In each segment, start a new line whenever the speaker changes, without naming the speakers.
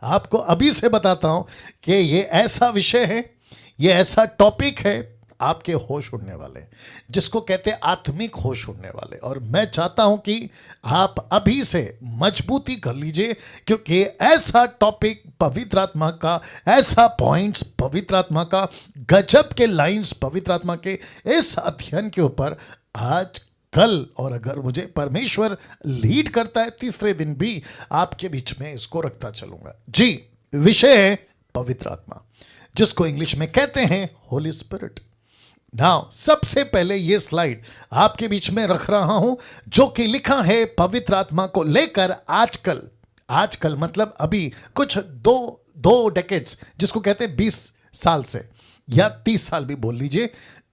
आपको अभी से बताता हूं कि ये ऐसा विषय है, ये ऐसा टॉपिक है, आपके होश उड़ने वाले, जिसको कहते हैं आत्मिक होश उड़ने वाले। और मैं चाहता हूं कि आप अभी से मजबूती कर लीजिए, क्योंकि ऐसा टॉपिक पवित्र आत्मा का, ऐसा पॉइंट्स पवित्र आत्मा का, गजब के लाइंस पवित्र आत्मा के इस अध्ययन के ऊपर आज कल, और अगर मुझे परमेश्वर लीड करता है तीसरे दिन भी आपके बीच में इसको रखता चलूंगा। जी, विषय है पवित्र आत्मा, जिसको इंग्लिश में कहते हैं होली स्पिरिट। नाउ सबसे पहले ये स्लाइड आपके बीच में रख रहा हूं, जो कि लिखा है पवित्र आत्मा को लेकर आजकल, आजकल मतलब अभी कुछ दो डेकेड्स, जिसको कहते हैं 20 साल से या 30 साल भी बोल लीजिए,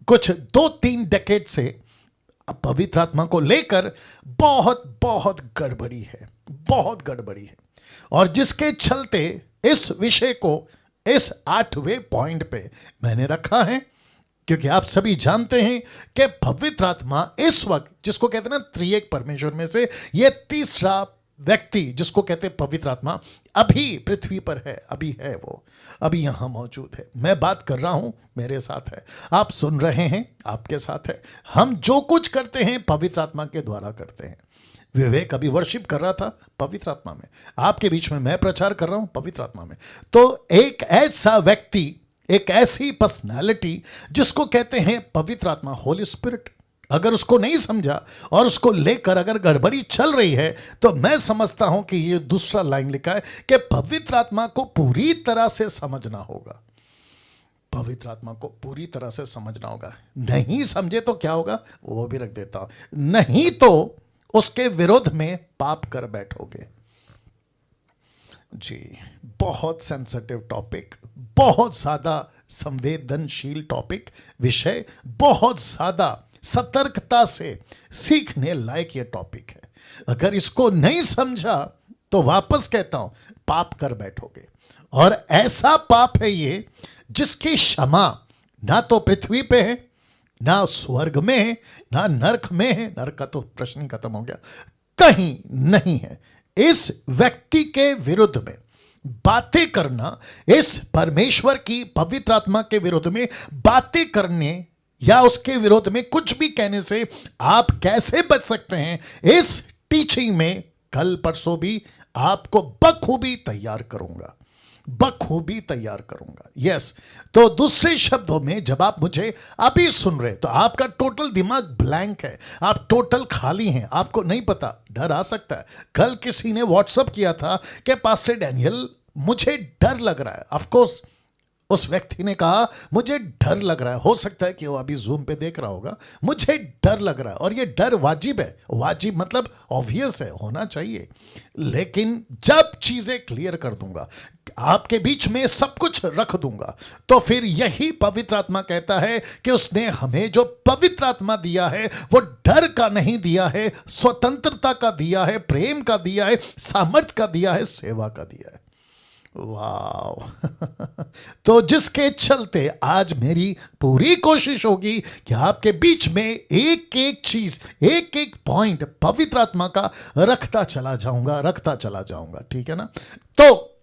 कुछ 2-3 डेकेड से पवित्र आत्मा को लेकर बहुत बहुत गड़बड़ी है, बहुत गड़बड़ी है। और जिसके चलते इस विषय को इस 8वें पॉइंट पे मैंने रखा है, क्योंकि आप सभी जानते हैं कि पवित्र आत्मा इस वक्त, जिसको कहते हैं ना त्रिएक परमेश्वर में से ये तीसरा व्यक्ति, जिसको कहते हैं पवित्र आत्मा, अभी पृथ्वी पर है, अभी है, वो अभी यहां मौजूद है। मैं बात कर रहा हूं, मेरे साथ है, आप सुन रहे हैं, आपके साथ है। हम जो कुछ करते हैं पवित्र आत्मा के द्वारा करते हैं। विवेक अभी वर्शिप कर रहा था पवित्र आत्मा में, आपके बीच में मैं प्रचार कर रहा हूं पवित्र आत्मा में। तो एक ऐसा व्यक्ति, एक ऐसी पर्सनालिटी, जिसको कहते हैं पवित्र आत्मा, होली स्पिरिट, अगर उसको नहीं समझा और उसको लेकर अगर गड़बड़ी चल रही है, तो मैं समझता हूं कि ये दूसरा लाइन लिखा है कि पवित्र आत्मा को पूरी तरह से समझना होगा। पवित्र आत्मा को पूरी तरह से समझना होगा। नहीं समझे तो क्या होगा, वो भी रख देता हूं, नहीं तो उसके विरोध में पाप कर बैठोगे। जी, बहुत सेंसिटिव टॉपिक, बहुत ज्यादा संवेदनशील टॉपिक, विषय बहुत ज्यादा सतर्कता से सीखने लायक ये टॉपिक है। अगर इसको नहीं समझा तो वापस कहता हूं, पाप कर बैठोगे। और ऐसा पाप है ये जिसकी क्षमा ना तो पृथ्वी पे है, ना स्वर्ग में है, ना नरक में है, नरक का तो प्रश्न ही खत्म हो गया, कहीं नहीं है। इस व्यक्ति के विरुद्ध में बातें करना, इस परमेश्वर की पवित्र आत्मा के विरुद्ध में बातें करने या उसके विरोध में कुछ भी कहने से आप कैसे बच सकते हैं, इस टीचिंग में कल परसों भी आपको बखूबी तैयार करूंगा, बखूबी तैयार करूंगा। यस, तो दूसरे शब्दों में जब आप मुझे अभी सुन रहे तो आपका टोटल दिमाग ब्लैंक है, आप टोटल खाली हैं, आपको नहीं पता। डर आ सकता है, कल किसी ने व्हाट्सअप किया था कि पास्टर डैनियल मुझे डर लग रहा है। ऑफ कोर्स उस व्यक्ति ने कहा मुझे डर लग रहा है, हो सकता है कि वो अभी जूम पे देख रहा होगा, मुझे डर लग रहा है। और ये डर वाजिब है, वाजिब मतलब ऑब्वियस है, होना चाहिए। लेकिन जब चीजें क्लियर कर दूंगा, आपके बीच में सब कुछ रख दूंगा, तो फिर यही पवित्र आत्मा कहता है कि उसने हमें जो पवित्र आत्मा दिया है वो डर का नहीं दिया है, स्वतंत्रता का दिया है, प्रेम का दिया है, सामर्थ्य का दिया है, सेवा का दिया है। वाह तो जिसके चलते आज मेरी पूरी कोशिश होगी कि आपके बीच में एक एक चीज, एक एक पॉइंट पवित्र आत्मा का रखता चला जाऊंगा, ठीक है ना। तो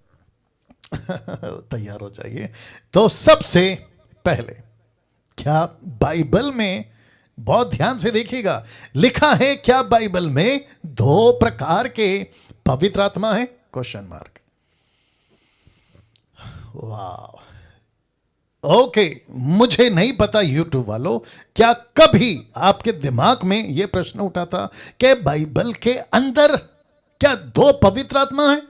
तैयार हो जाइए। तो सबसे पहले, क्या बाइबल में, बहुत ध्यान से देखिएगा, लिखा है क्या बाइबल में 2 प्रकार के पवित्र आत्मा है? Question mark. वाह, ओके, मुझे नहीं पता यूट्यूब वालों, क्या कभी आपके दिमाग में यह प्रश्न उठा था कि बाइबल के अंदर क्या 2 पवित्र आत्मा है?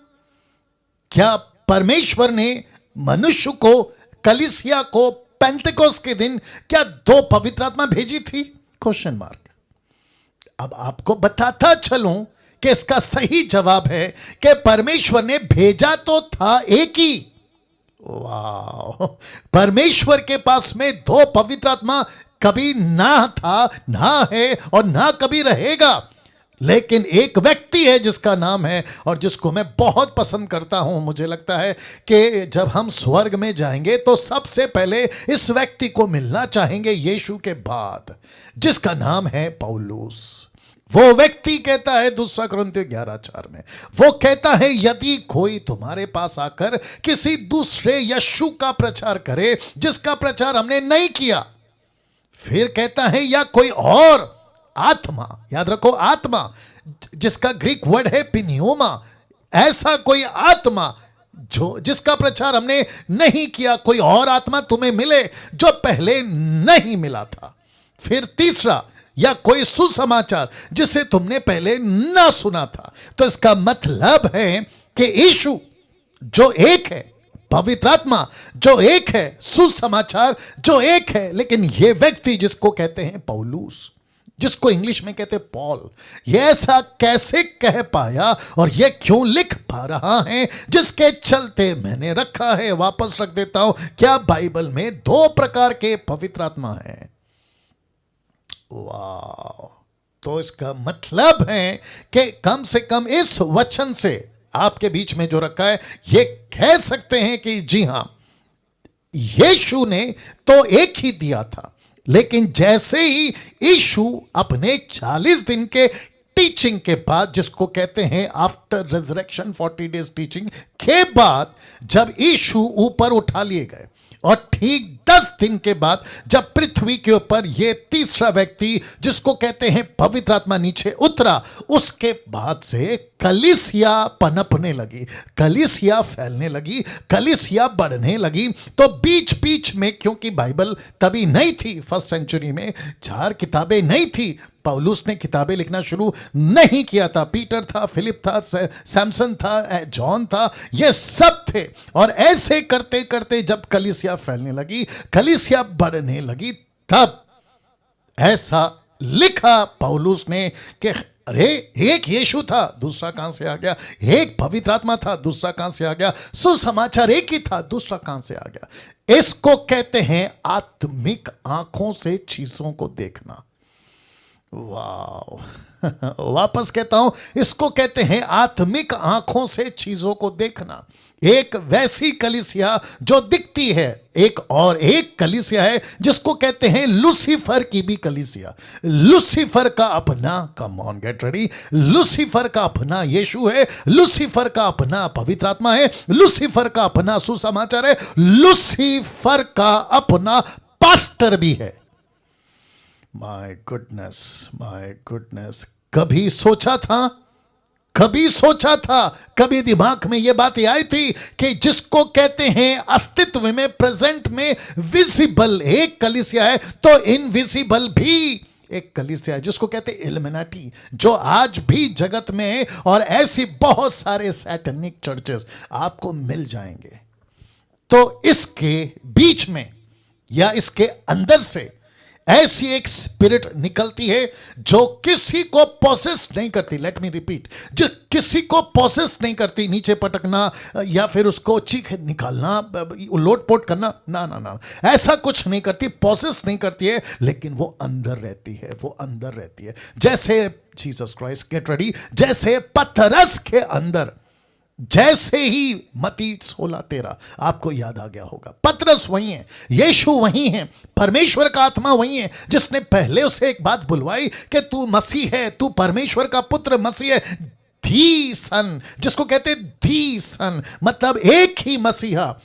क्या परमेश्वर ने मनुष्य को, कलीसिया को पेंतेकोस्त के दिन क्या 2 पवित्र आत्मा भेजी थी? Question mark. अब आपको बताता चलूं कि इसका सही जवाब है कि परमेश्वर ने भेजा तो था एक ही। वाह, परमेश्वर के पास में 2 पवित्र आत्मा कभी ना था, ना है और ना कभी रहेगा। लेकिन एक व्यक्ति है जिसका नाम है, और जिसको मैं बहुत पसंद करता हूं, मुझे लगता है कि जब हम स्वर्ग में जाएंगे तो सबसे पहले इस व्यक्ति को मिलना चाहेंगे यीशु के बाद, जिसका नाम है पौलुस। वो व्यक्ति कहता है 2 कुरिन्थियों 11:4 में, वो कहता है यदि कोई तुम्हारे पास आकर किसी दूसरे यीशु का प्रचार करे जिसका प्रचार हमने नहीं किया, फिर कहता है या कोई और आत्मा, याद रखो आत्मा, जिसका ग्रीक वर्ड है पिन्योमा, ऐसा कोई आत्मा जो जिसका प्रचार हमने नहीं किया, कोई और आत्मा तुम्हें मिले जो पहले नहीं मिला था। फिर तीसरा, या कोई सुसमाचार जिसे तुमने पहले ना सुना था। तो इसका मतलब है कि यीशु जो एक है, पवित्र आत्मा जो एक है, सुसमाचार जो एक है, लेकिन यह व्यक्ति जिसको कहते हैं पौलुस, जिसको इंग्लिश में कहते पॉल, ये ऐसा कैसे कह पाया और ये क्यों लिख पा रहा है, जिसके चलते मैंने रखा है, वापस रख देता हूं, क्या बाइबल में 2 प्रकार के पवित्र आत्मा है। वाह! तो इसका मतलब है कि कम से कम इस वचन से आपके बीच में जो रखा है, ये कह सकते हैं कि जी हां, यीशु ने तो एक ही दिया था, लेकिन जैसे ही यीशु अपने 40 दिन के टीचिंग के बाद, जिसको कहते हैं आफ्टर रिजरेक्शन 40 डेज टीचिंग के बाद, जब यीशु ऊपर उठा लिए गए और ठीक 10 दिन के बाद जब पृथ्वी के ऊपर ये तीसरा व्यक्ति जिसको कहते हैं पवित्र आत्मा नीचे उतरा, उसके बाद से कलीसिया पनपने लगी, कलीसिया फैलने लगी, कलीसिया बढ़ने लगी। तो बीच बीच में, क्योंकि बाइबल तभी नहीं थी, फर्स्ट सेंचुरी में 4 किताबें नहीं थी, पौलुस ने किताबें लिखना शुरू नहीं किया था, पीटर था, फिलिप था, सैमसन था, जॉन था, ये सब थे। और ऐसे करते करते जब कलीसिया फैलने लगी, कलीसिया बढ़ने लगी, तब ऐसा लिखा पौलुस ने कि अरे एक यीशु था, दूसरा कहां से आ गया, एक पवित्र आत्मा था, दूसरा कहां से आ गया, सुसमाचार एक ही था, दूसरा कहां से आ गया। इसको कहते हैं आत्मिक आंखों से चीजों को देखना। वाह! वापस कहता हूं, इसको कहते हैं आत्मिक आंखों से चीजों को देखना। एक वैसी कलीसिया जो दिखती है, एक और एक कलीसिया है जिसको कहते हैं लूसीफर की भी कलीसिया। लूसीफर का अपना, come on get ready, Lucifer का अपना यीशु है, लूसीफर का अपना पवित्र आत्मा है, लूसीफर का अपना सुसमाचार है, लूसीफर का अपना पास्टर भी है। माय गुडनेस, माय गुडनेस, कभी सोचा था, कभी दिमाग में यह बात आई थी कि जिसको कहते हैं अस्तित्व में, प्रेजेंट में विजिबल एक कलीसिया है, तो इनविजिबल भी एक कलीसिया है जिसको कहते हैं इल्यूमिनाटी, जो आज भी जगत में है। और ऐसी बहुत सारे सैटेनिक चर्चेस आपको मिल जाएंगे। तो इसके बीच में या इसके अंदर से ऐसी एक स्पिरिट निकलती है जो किसी को पोसेस नहीं करती। लेट मी रिपीट, जो किसी को पोसेस नहीं करती, नीचे पटकना या फिर उसको चीख निकालना, लोटपोट करना, ना ना ना, ऐसा कुछ नहीं करती, पोसेस नहीं करती है, लेकिन वो अंदर रहती है, वो अंदर रहती है। जैसे जीसस क्राइस्ट, गेट रेडी, जैसे पतरस के अंदर, जैसे ही मत्ती 16:13 आपको याद आ गया होगा, पतरस वही है, यीशु वही है, परमेश्वर का आत्मा वही है जिसने पहले उसे एक बात बुलवाई कि तू मसीह है, तू परमेश्वर का पुत्र मसीह है, दी सन, जिसको कहते दी सन, मतलब एक ही मसीहा।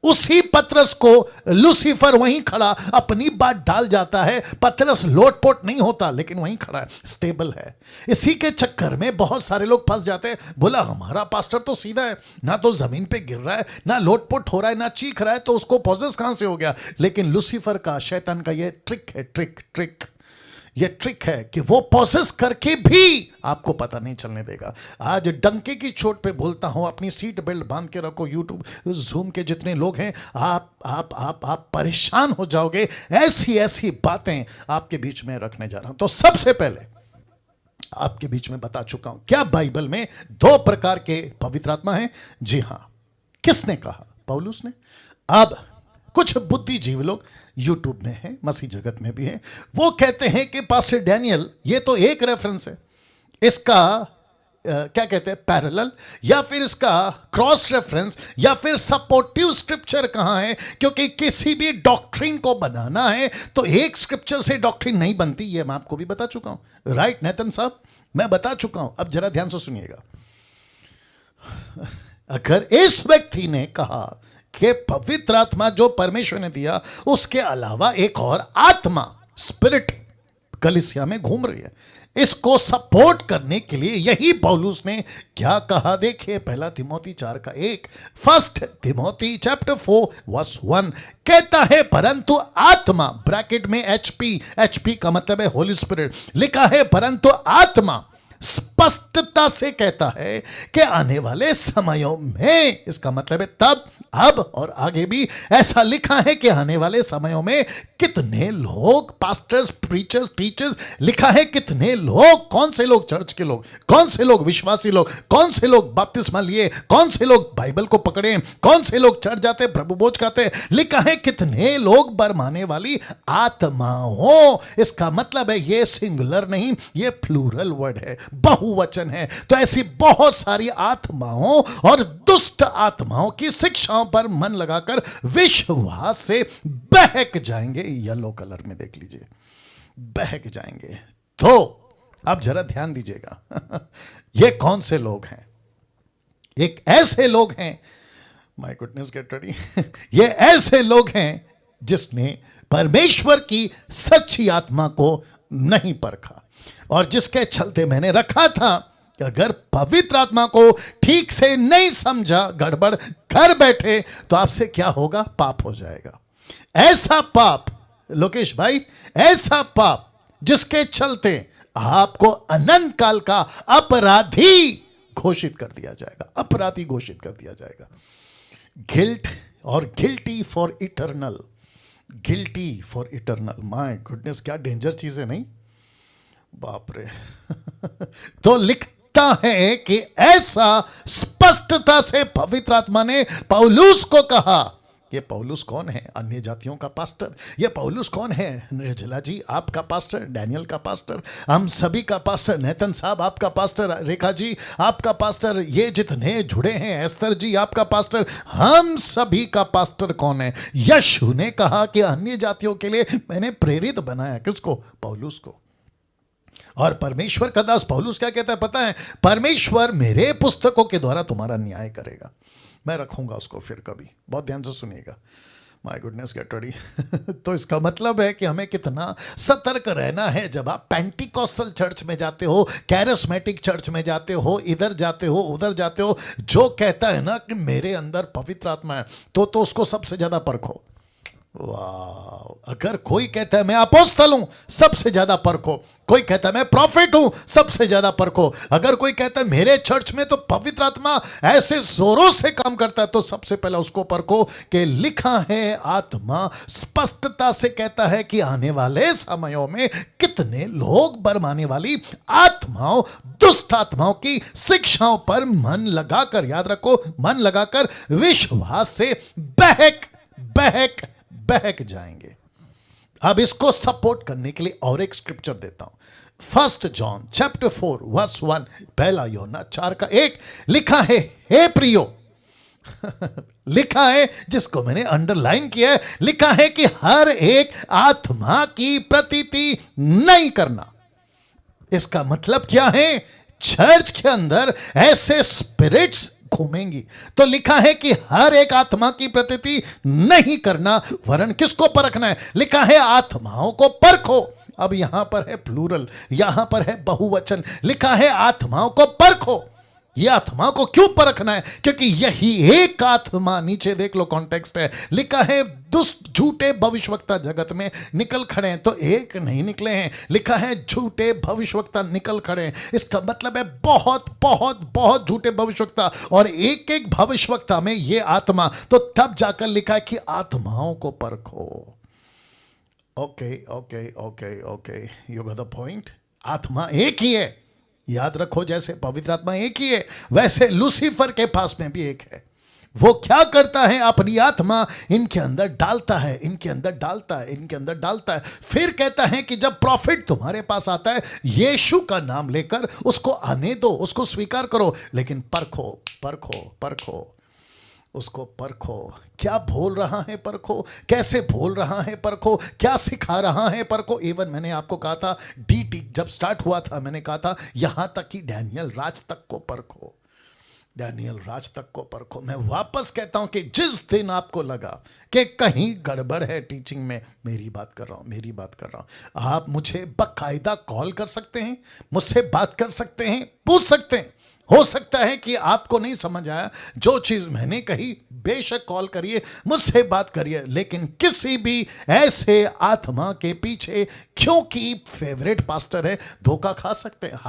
उसी पतरस को लूसीफर वहीं खड़ा अपनी बात डाल जाता है। पतरस लोटपोट नहीं होता, लेकिन वहीं खड़ा है, स्टेबल है। इसी के चक्कर में बहुत सारे लोग फंस जाते हैं। बोला हमारा पास्टर तो सीधा है, ना तो जमीन पे गिर रहा है, ना लोटपोट हो रहा है, ना चीख रहा है, तो उसको पॉजेस कहां से हो गया। लेकिन लूसीफर का, शैतान का ये ट्रिक है, ये ट्रिक है कि वो प्रोसेस करके भी आपको पता नहीं चलने देगा। आज डंके की चोट पे बोलता हूं, अपनी सीट बेल्ट बांध के रखो। यूट्यूब, जूम के जितने लोग हैं, आप परेशान हो जाओगे। ऐसी बातें आपके बीच में रखने जा रहा हूं। तो सबसे पहले आपके बीच में बता चुका हूं, क्या बाइबल में 2 प्रकार के पवित्र आत्मा हैं? जी हां। किसने कहा? पौलुस ने। अब कुछ बुद्धिजीवी लोग यूट्यूब में हैं, मसीह जगत में भी हैं, वो कहते हैं कि पास्टर डैनियल, ये तो एक रेफरेंस है, इसका क्या कहते हैं, पैरेलल, या फिर इसका क्रॉस रेफरेंस, या फिर सपोर्टिव स्क्रिप्चर कहां है? क्योंकि किसी भी डॉक्ट्रिन को बनाना है तो एक स्क्रिप्चर से डॉक्ट्रिन नहीं बनती, ये मैं आपको भी बता चुका हूं। राइट नेतन साहब? मैं बता चुका हूं, अब जरा ध्यान से सुनिएगा। अगर इस व्यक्ति ने कहा कि पवित्र आत्मा जो परमेश्वर ने दिया उसके अलावा एक और आत्मा स्पिरिट कलीसिया में घूम रही है, इसको सपोर्ट करने के लिए यही पौलुस ने क्या कहा, देखिए पहला तिमोथी 4:1, फर्स्ट तिमोथी चैप्टर 4:1 कहता है, परंतु आत्मा, ब्रैकेट में एचपी का मतलब है होली स्पिरिट, लिखा है परंतु आत्मा स्पष्टता से कहता है कि आने वाले समयों में, इसका मतलब है तब, अब और आगे भी ऐसा लिखा है कि आने वाले समयों में कितने लोग पास्टर्स, प्रीचर्स, टीचर्स, लिखा है कितने लोग, कौन से लोग चर्च के लोग, कौन से लोग विश्वासी लोग, कौन से लोग बपतिस्मा लिए, कौन से लोग बाइबल को पकड़े, कौन से लोग चर्च जाते, प्रभु भोज खाते, लिखा है कितने लोग बरमाने वाली आत्माओं। इसका मतलब है ये सिंगुलर नहीं, ये प्लूरल वर्ड है, बहुवचन है। तो ऐसी बहुत सारी आत्माओं और दुष्ट आत्माओं की शिक्षाओं पर मन लगाकर विश्वास से बहक जाएंगे। येलो कलर में देख लीजिए, बहक जाएंगे। तो अब जरा ध्यान दीजिएगा, ये कौन से लोग हैं? एक ऐसे लोग हैं, माय गुडनेस गेट रेडी, ये ऐसे लोग हैं जिसने परमेश्वर की सच्ची आत्मा को नहीं परखा, और जिसके चलते मैंने रखा था कि अगर पवित्र आत्मा को ठीक से नहीं समझा, गड़बड़ कर बैठे, तो आपसे क्या होगा? पाप हो जाएगा। ऐसा पाप, लोकेश भाई, ऐसा पाप जिसके चलते आपको अनंत काल का अपराधी घोषित कर दिया जाएगा, अपराधी घोषित कर दिया जाएगा। गिल्ट और guilty for eternal, guilty for eternal, my goodness, क्या डेंजर चीज है, नहीं? बाप रे। तो लिखता है कि ऐसा स्पष्टता से पवित्र आत्मा ने पौलुस को कहा। ये पौलुस कौन है? अन्य जातियों का पास्टर। ये पौलुस कौन है? निर्जला जी आपका पास्टर, डैनियल का पास्टर, हम सभी का पास्टर, नेतन साहब आपका पास्टर, रेखा जी आपका पास्टर, ये जितने जुड़े हैं, एस्तर जी आपका पास्टर, हम सभी का पास्टर कौन है? यीशु ने कहा कि अन्य जातियों के लिए मैंने प्रेरित बनाया। किसको? पौलुस को। और परमेश्वर का दास पौलुस क्या कहता है पता है? परमेश्वर मेरे पुस्तकों के द्वारा तुम्हारा न्याय करेगा, मैं रखूंगा उसको फिर कभी। बहुत ध्यान से सुनिएगा, माय गुडनेस गेट रेडी। तो इसका मतलब है कि हमें कितना सतर्क रहना है जब आप पेंटिकॉस्टल चर्च में जाते हो, कैरिस्मेटिक चर्च में जाते हो, इधर जाते हो, उधर जाते हो। जो कहता है ना कि मेरे अंदर पवित्र आत्मा है, तो उसको सबसे ज्यादा परखो। वाह! अगर कोई कहता है मैं अपोस्तल हूं, सबसे ज्यादा परखो। कोई कहता है मैं प्रॉफिट हूं, सबसे ज्यादा परखो। अगर कोई कहता है मेरे चर्च में तो पवित्र आत्मा ऐसे जोरों से काम करता है, तो सबसे पहले उसको परखो कि लिखा है, आत्मा स्पष्टता से कहता है कि आने वाले समयों में कितने लोग बरमाने वाली आत्माओं, दुष्ट आत्माओं की शिक्षाओं पर मन लगाकर, याद रखो, मन लगाकर विश्वास से बहक जाएंगे। अब इसको सपोर्ट करने के लिए और एक स्क्रिप्चर देता हूं, 1 जॉन चैप्टर 4:1, पहला यूहन्ना 4:1, लिखा है, हे प्रियो, लिखा है, जिसको मैंने अंडरलाइन किया है, लिखा है कि हर एक आत्मा की प्रतीति नहीं करना। इसका मतलब क्या है? चर्च के अंदर ऐसे स्पिरिट्स घूमेंगी, तो लिखा है कि हर एक आत्मा की प्रतीति नहीं करना, वरन किसको परखना है? लिखा है आत्माओं को परखो। अब यहां पर है प्लूरल, यहां पर है बहुवचन, लिखा है आत्माओं को परखो। यह आत्मा को क्यों परखना है? क्योंकि यही एक आत्मा, नीचे देख लो कॉन्टेक्स्ट है, लिखा है दुष्ट झूठे भविष्यवक्ता जगत में निकल खड़े हैं, तो एक नहीं निकले हैं, लिखा है झूठे भविष्यवक्ता निकल खड़े हैं। इसका मतलब है बहुत बहुत बहुत झूठे भविष्यवक्ता, और एक एक भविष्यवक्ता में ये आत्मा, तो तब जाकर लिखा है कि आत्माओं को परखो। Okay okay okay okay, you got the point. आत्मा एक ही है, याद रखो, जैसे पवित्र आत्मा एक ही है, वैसे लूसीफर के पास में भी एक है। वो क्या करता है? अपनी आत्मा इनके अंदर डालता है, इनके अंदर डालता है, इनके अंदर डालता है। फिर कहता है कि जब प्रॉफिट तुम्हारे पास आता है, यीशु का नाम लेकर उसको आने दो, उसको स्वीकार करो, लेकिन परखो परखो परखो, उसको परखो। क्या बोल रहा है परखो, कैसे बोल रहा है परखो, क्या सिखा रहा है परखो। इवन मैंने आपको कहा था, डीटी जब स्टार्ट हुआ था मैंने कहा था यहां तक कि डैनियल राज तक को परखो, डैनियल राज तक को परखो। मैं वापस कहता हूं कि जिस दिन आपको लगा कि कहीं गड़बड़ है टीचिंग में, मेरी बात कर रहा हूं, आप मुझे बाकायदा कॉल कर सकते हैं, मुझसे बात कर सकते हैं, पूछ सकते हैं। हो सकता है कि आपको नहीं समझ आया जो चीज मैंने कही, बेशक कॉल करिए, मुझसे बात करिए, लेकिन किसी भी ऐसे आत्मा के पीछे, क्योंकि फेवरेट पास्टर है, धोखा खा सकते हैं।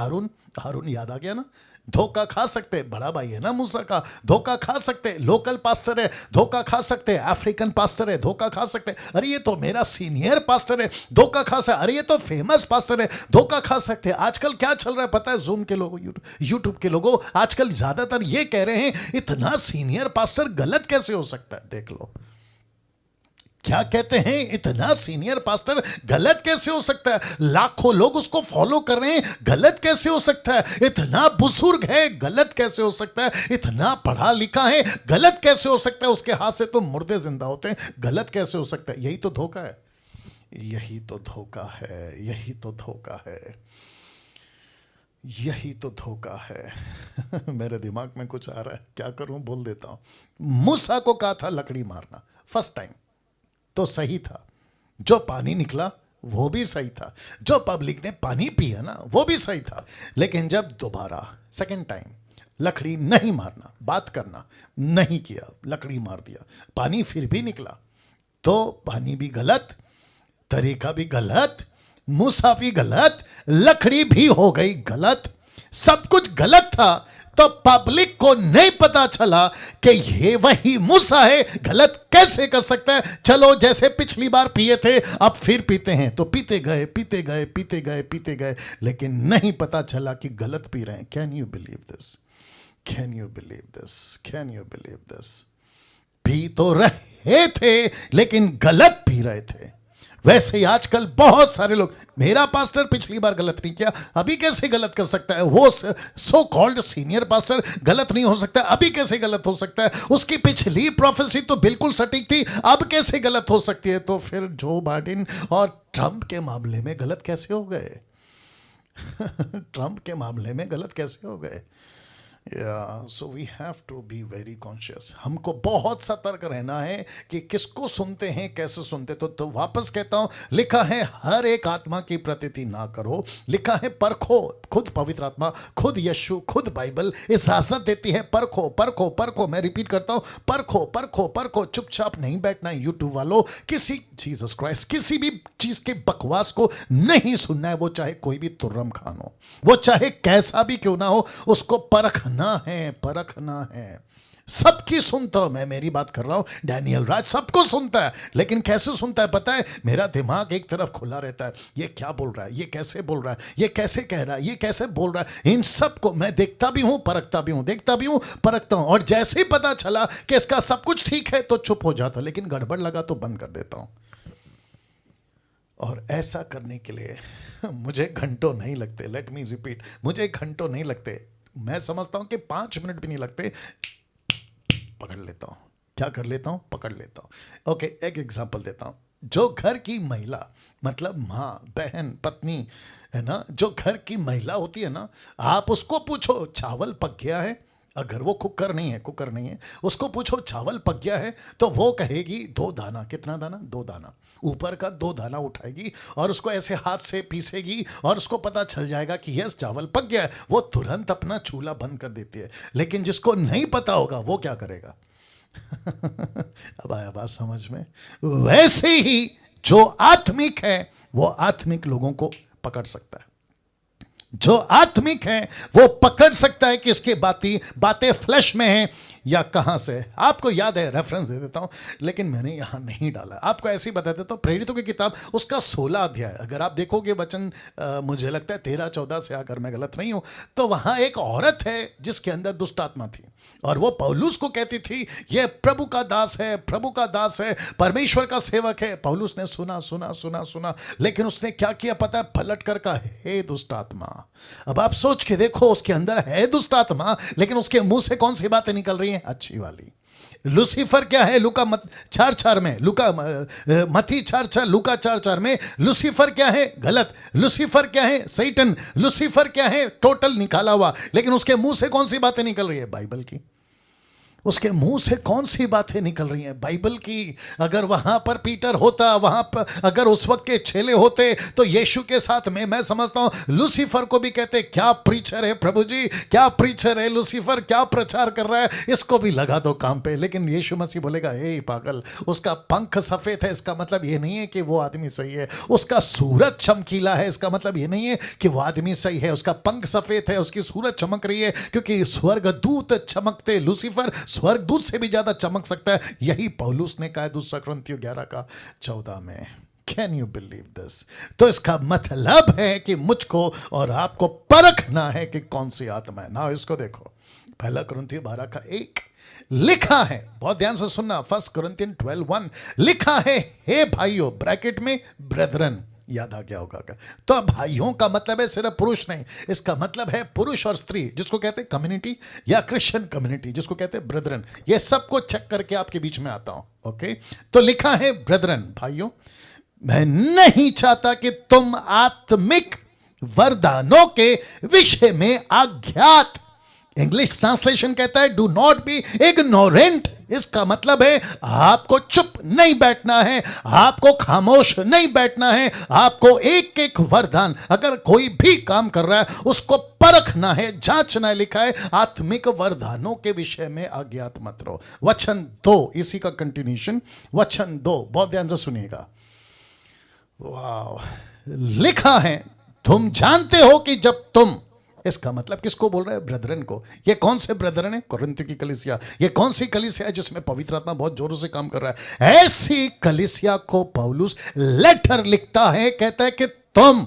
हारून याद आ गया ना, धोखा खा सकते, बड़ा भाई है ना मूसा का, धोखा खा सकते, लोकल पास्टर है धोखा खा सकते, अफ्रीकन पास्टर है धोखा खा सकते, अरे ये तो मेरा सीनियर पास्टर है धोखा खा सकते, अरे ये तो फेमस पास्टर है धोखा खा सकते। आजकल क्या चल रहा है पता है, जूम के लोगों, यूट्यूब के लोगों आजकल ज्यादातर ये कह रहे हैं इतना सीनियर पास्टर गलत कैसे हो सकता है। देख लो क्या कहते हैं, इतना सीनियर पास्टर गलत कैसे हो सकता है, लाखों लोग उसको फॉलो कर रहे हैं, गलत कैसे हो सकता है, इतना बुजुर्ग है गलत कैसे हो सकता है, इतना पढ़ा लिखा है गलत कैसे हो सकता है, उसके हाथ से तो मुर्दे जिंदा होते हैं, गलत कैसे हो सकता है। यही तो धोखा है, यही तो धोखा है, यही तो धोखा है, यही तो धोखा है। मेरे दिमाग में कुछ आ रहा है, क्या करूं, बोल देता हूं। मूसा को कहा था लकड़ी मारना, फर्स्ट टाइम तो सही था, जो पानी निकला वो भी सही था, जो पब्लिक ने पानी पिया ना वो भी सही था, लेकिन जब दोबारा सेकंड टाइम लकड़ी नहीं मारना, बात करना नहीं किया, लकड़ी मार दिया, पानी फिर भी निकला, तो पानी भी गलत, तरीका भी गलत, मूसा भी गलत, लकड़ी भी हो गई गलत, सब कुछ गलत था। तो पब्लिक को नहीं पता चला कि ये वही मूसा है, गलत कैसे कर सकता है। चलो जैसे पिछली बार पिए थे अब फिर पीते हैं, तो पीते गए, लेकिन नहीं पता चला कि गलत पी रहे हैं। Can you believe this, can you believe this, can you believe this. P तो रहे थे लेकिन गलत पी रहे थे। वैसे ही आजकल बहुत सारे लोग, मेरा पास्टर पिछली बार गलत नहीं किया, अभी कैसे गलत कर सकता है, वो सो कॉल्ड सीनियर पास्टर गलत नहीं हो सकता, अभी कैसे गलत हो सकता है, उसकी पिछली प्रोफेसी तो बिल्कुल सटीक थी, अब कैसे गलत हो सकती है। तो फिर जो बाइडेन और ट्रंप के मामले में गलत कैसे हो गए? ट्रंप के मामले में गलत कैसे हो गए? So we have to be very conscious. हमको बहुत सतर्क रहना है कि किसको सुनते हैं, कैसे सुनते। तो वापस कहता हूं, लिखा है हर एक आत्मा की प्रतीति ना करो, लिखा है परखो। खुद पवित्र आत्मा, खुद यीशु, खुद बाइबल इजाजत देती है, परखो परखो परखो। मैं रिपीट करता हूं, परखो परखो परखो। चुपचाप नहीं बैठना है यूट्यूब वालों, किसी जीसस क्राइस्ट किसी भी चीज के बकवास को नहीं सुनना है, वो चाहे कोई भी तुर्रम खान हो, वो चाहे कैसा भी क्यों ना हो, उसको परखना है। सबकी सुनता हूं मैं, मेरी बात कर रहा हूं, डैनियल राज सबको सुनता है, लेकिन कैसे सुनता है पता है? मेरा दिमाग एक तरफ खुला रहता है, ये क्या बोल रहा है, ये कैसे बोल रहा है, ये कैसे कह रहा है, ये कैसे बोल रहा है, इन सबको मैं देखता भी हूं, परखता भी हूं, देखता भी हूं, परखता हूं। और जैसे ही पता चला कि इसका सब कुछ ठीक है तो चुप हो जाता, लेकिन गड़बड़ लगा तो बंद कर देता हूं। और ऐसा करने के लिए मुझे घंटों नहीं लगते, लेट मी रिपीट, मुझे घंटों नहीं लगते, मैं समझता हूं कि 5 मिनट भी नहीं लगते, पकड़ लेता हूं। क्या कर लेता हूं? पकड़ लेता हूं। ओके, एक एग्जांपल देता हूं। जो घर की महिला, मतलब माँ, बहन, पत्नी है ना, जो घर की महिला होती है ना, आप उसको पूछो चावल पक गया है, अगर वो कुकर नहीं है, उसको पूछो चावल पक गया है, तो वो कहेगी 2 दाना। कितना दाना? 2 दाना। ऊपर का 2 दाना उठाएगी और उसको ऐसे हाथ से पीसेगी और उसको पता चल जाएगा कि यस चावल पक गया है, वो तुरंत अपना चूल्हा बंद कर देती है। लेकिन जिसको नहीं पता होगा वो क्या करेगा? अब आया बात समझ में? वैसे ही जो आत्मिक है वो आत्मिक लोगों को पकड़ सकता है, जो आत्मिक है वो पकड़ सकता है कि इसकी बातें फ्लैश में हैं या कहां से। आपको याद है, रेफरेंस दे देता हूं, लेकिन मैंने यहां नहीं डाला, आपको ऐसे ही बता देता हूं। प्रेरितों की किताब उसका 16 अध्याय, अगर आप देखोगे वचन, मुझे लगता है 13-14 से, अगर मैं गलत नहीं हूं, तो वहां एक औरत है जिसके अंदर दुष्ट आत्मा थी, और वो पौलुस को कहती थी ये प्रभु का दास है, प्रभु का दास है, परमेश्वर का सेवक है। पौलुस ने सुना, लेकिन उसने क्या किया पता है? पलट कर कहा, हे दुष्ट आत्मा। अब आप सोच के देखो, उसके अंदर है दुष्ट आत्मा, लेकिन उसके मुंह से कौन सी बातें निकल रही हैं? अच्छी वाली। लूसीफर क्या है? लूका मत 4:4 में, मत्ती 4:4, लूका 4:4 में लूसीफर क्या है? गलत। लूसीफर क्या है? सैटन। लूसीफर क्या है? टोटल निकाला हुआ। लेकिन उसके मुंह से कौन सी बातें निकल रही है? बाइबल की। उसके मुंह से कौन सी बातें निकल रही हैं? बाइबल की। अगर वहां पर पीटर होता, वहां पर अगर उस वक्त के चेले होते, तो यीशु के साथ में मैं समझता हूं लूसीफर को भी कहते, क्या प्रीचर है प्रभु जी, क्या प्रीचर है लूसीफर, क्या प्रचार कर रहा है, इसको भी लगा दो काम पे। लेकिन यीशु मसीह बोलेगा, हे पागल, उसका पंख सफेद है, इसका मतलब ये नहीं है कि वो आदमी सही है। उसका सूरज चमकीला है, इसका मतलब ये नहीं है कि वो आदमी सही है। उसका पंख सफेद है, उसकी सूरज चमक रही है, क्योंकि स्वर्गदूत चमकते, लूसीफर स्वर्गदूत से भी ज्यादा चमक सकता है। यही पौलुस ने कहा 2 कुरिन्थियों 11:14 में। Can you believe this? तो इसका मतलब है कि मुझको और आपको परखना है कि कौन सी आत्मा है ना। इसको देखो, 1 कुरिन्थियों 12:1 लिखा है, बहुत ध्यान से सुनना, 1 कुरिन्थियन 12:1 लिखा है, हे भाइयों, ब्रैकेट में ब्रेदरन, याद आ गया होगा। तो भाइयों का मतलब है सिर्फ पुरुष नहीं, इसका मतलब है पुरुष और स्त्री, जिसको कहते हैं कम्युनिटी, या क्रिश्चियन कम्युनिटी, जिसको कहते हैं ब्रदरन। ये सबको चेक करके आपके बीच में आता हूं। ओके, तो लिखा है ब्रदरन, भाइयों, मैं नहीं चाहता कि तुम आत्मिक वरदानों के विषय में अज्ञात, इंग्लिश ट्रांसलेशन कहता है डू नॉट बी इग्नोरेंट। इसका मतलब है आपको चुप नहीं बैठना है, आपको खामोश नहीं बैठना है, आपको एक एक वरदान, अगर कोई भी काम कर रहा है उसको परखना है, जांचना है। लिखा है आत्मिक वरदानों के विषय में अज्ञात मत रहो। वचन 2, इसी का कंटिन्यूशन, वचन 2, बहुत ध्यान से सुनिएगा। वाह, लिखा है तुम जानते हो कि जब तुम, इसका मतलब किसको बोल रहा है? ब्रदरन को। ये कौन से ब्रदरन है? कुरिन्थ की कलीसिया। ये कौन सी कलीसिया है जिसमें पवित्र आत्मा बहुत जोरों से काम कर रहा है? ऐसी कलीसिया को पौलुस लेटर लिखता है, कहता है कि तुम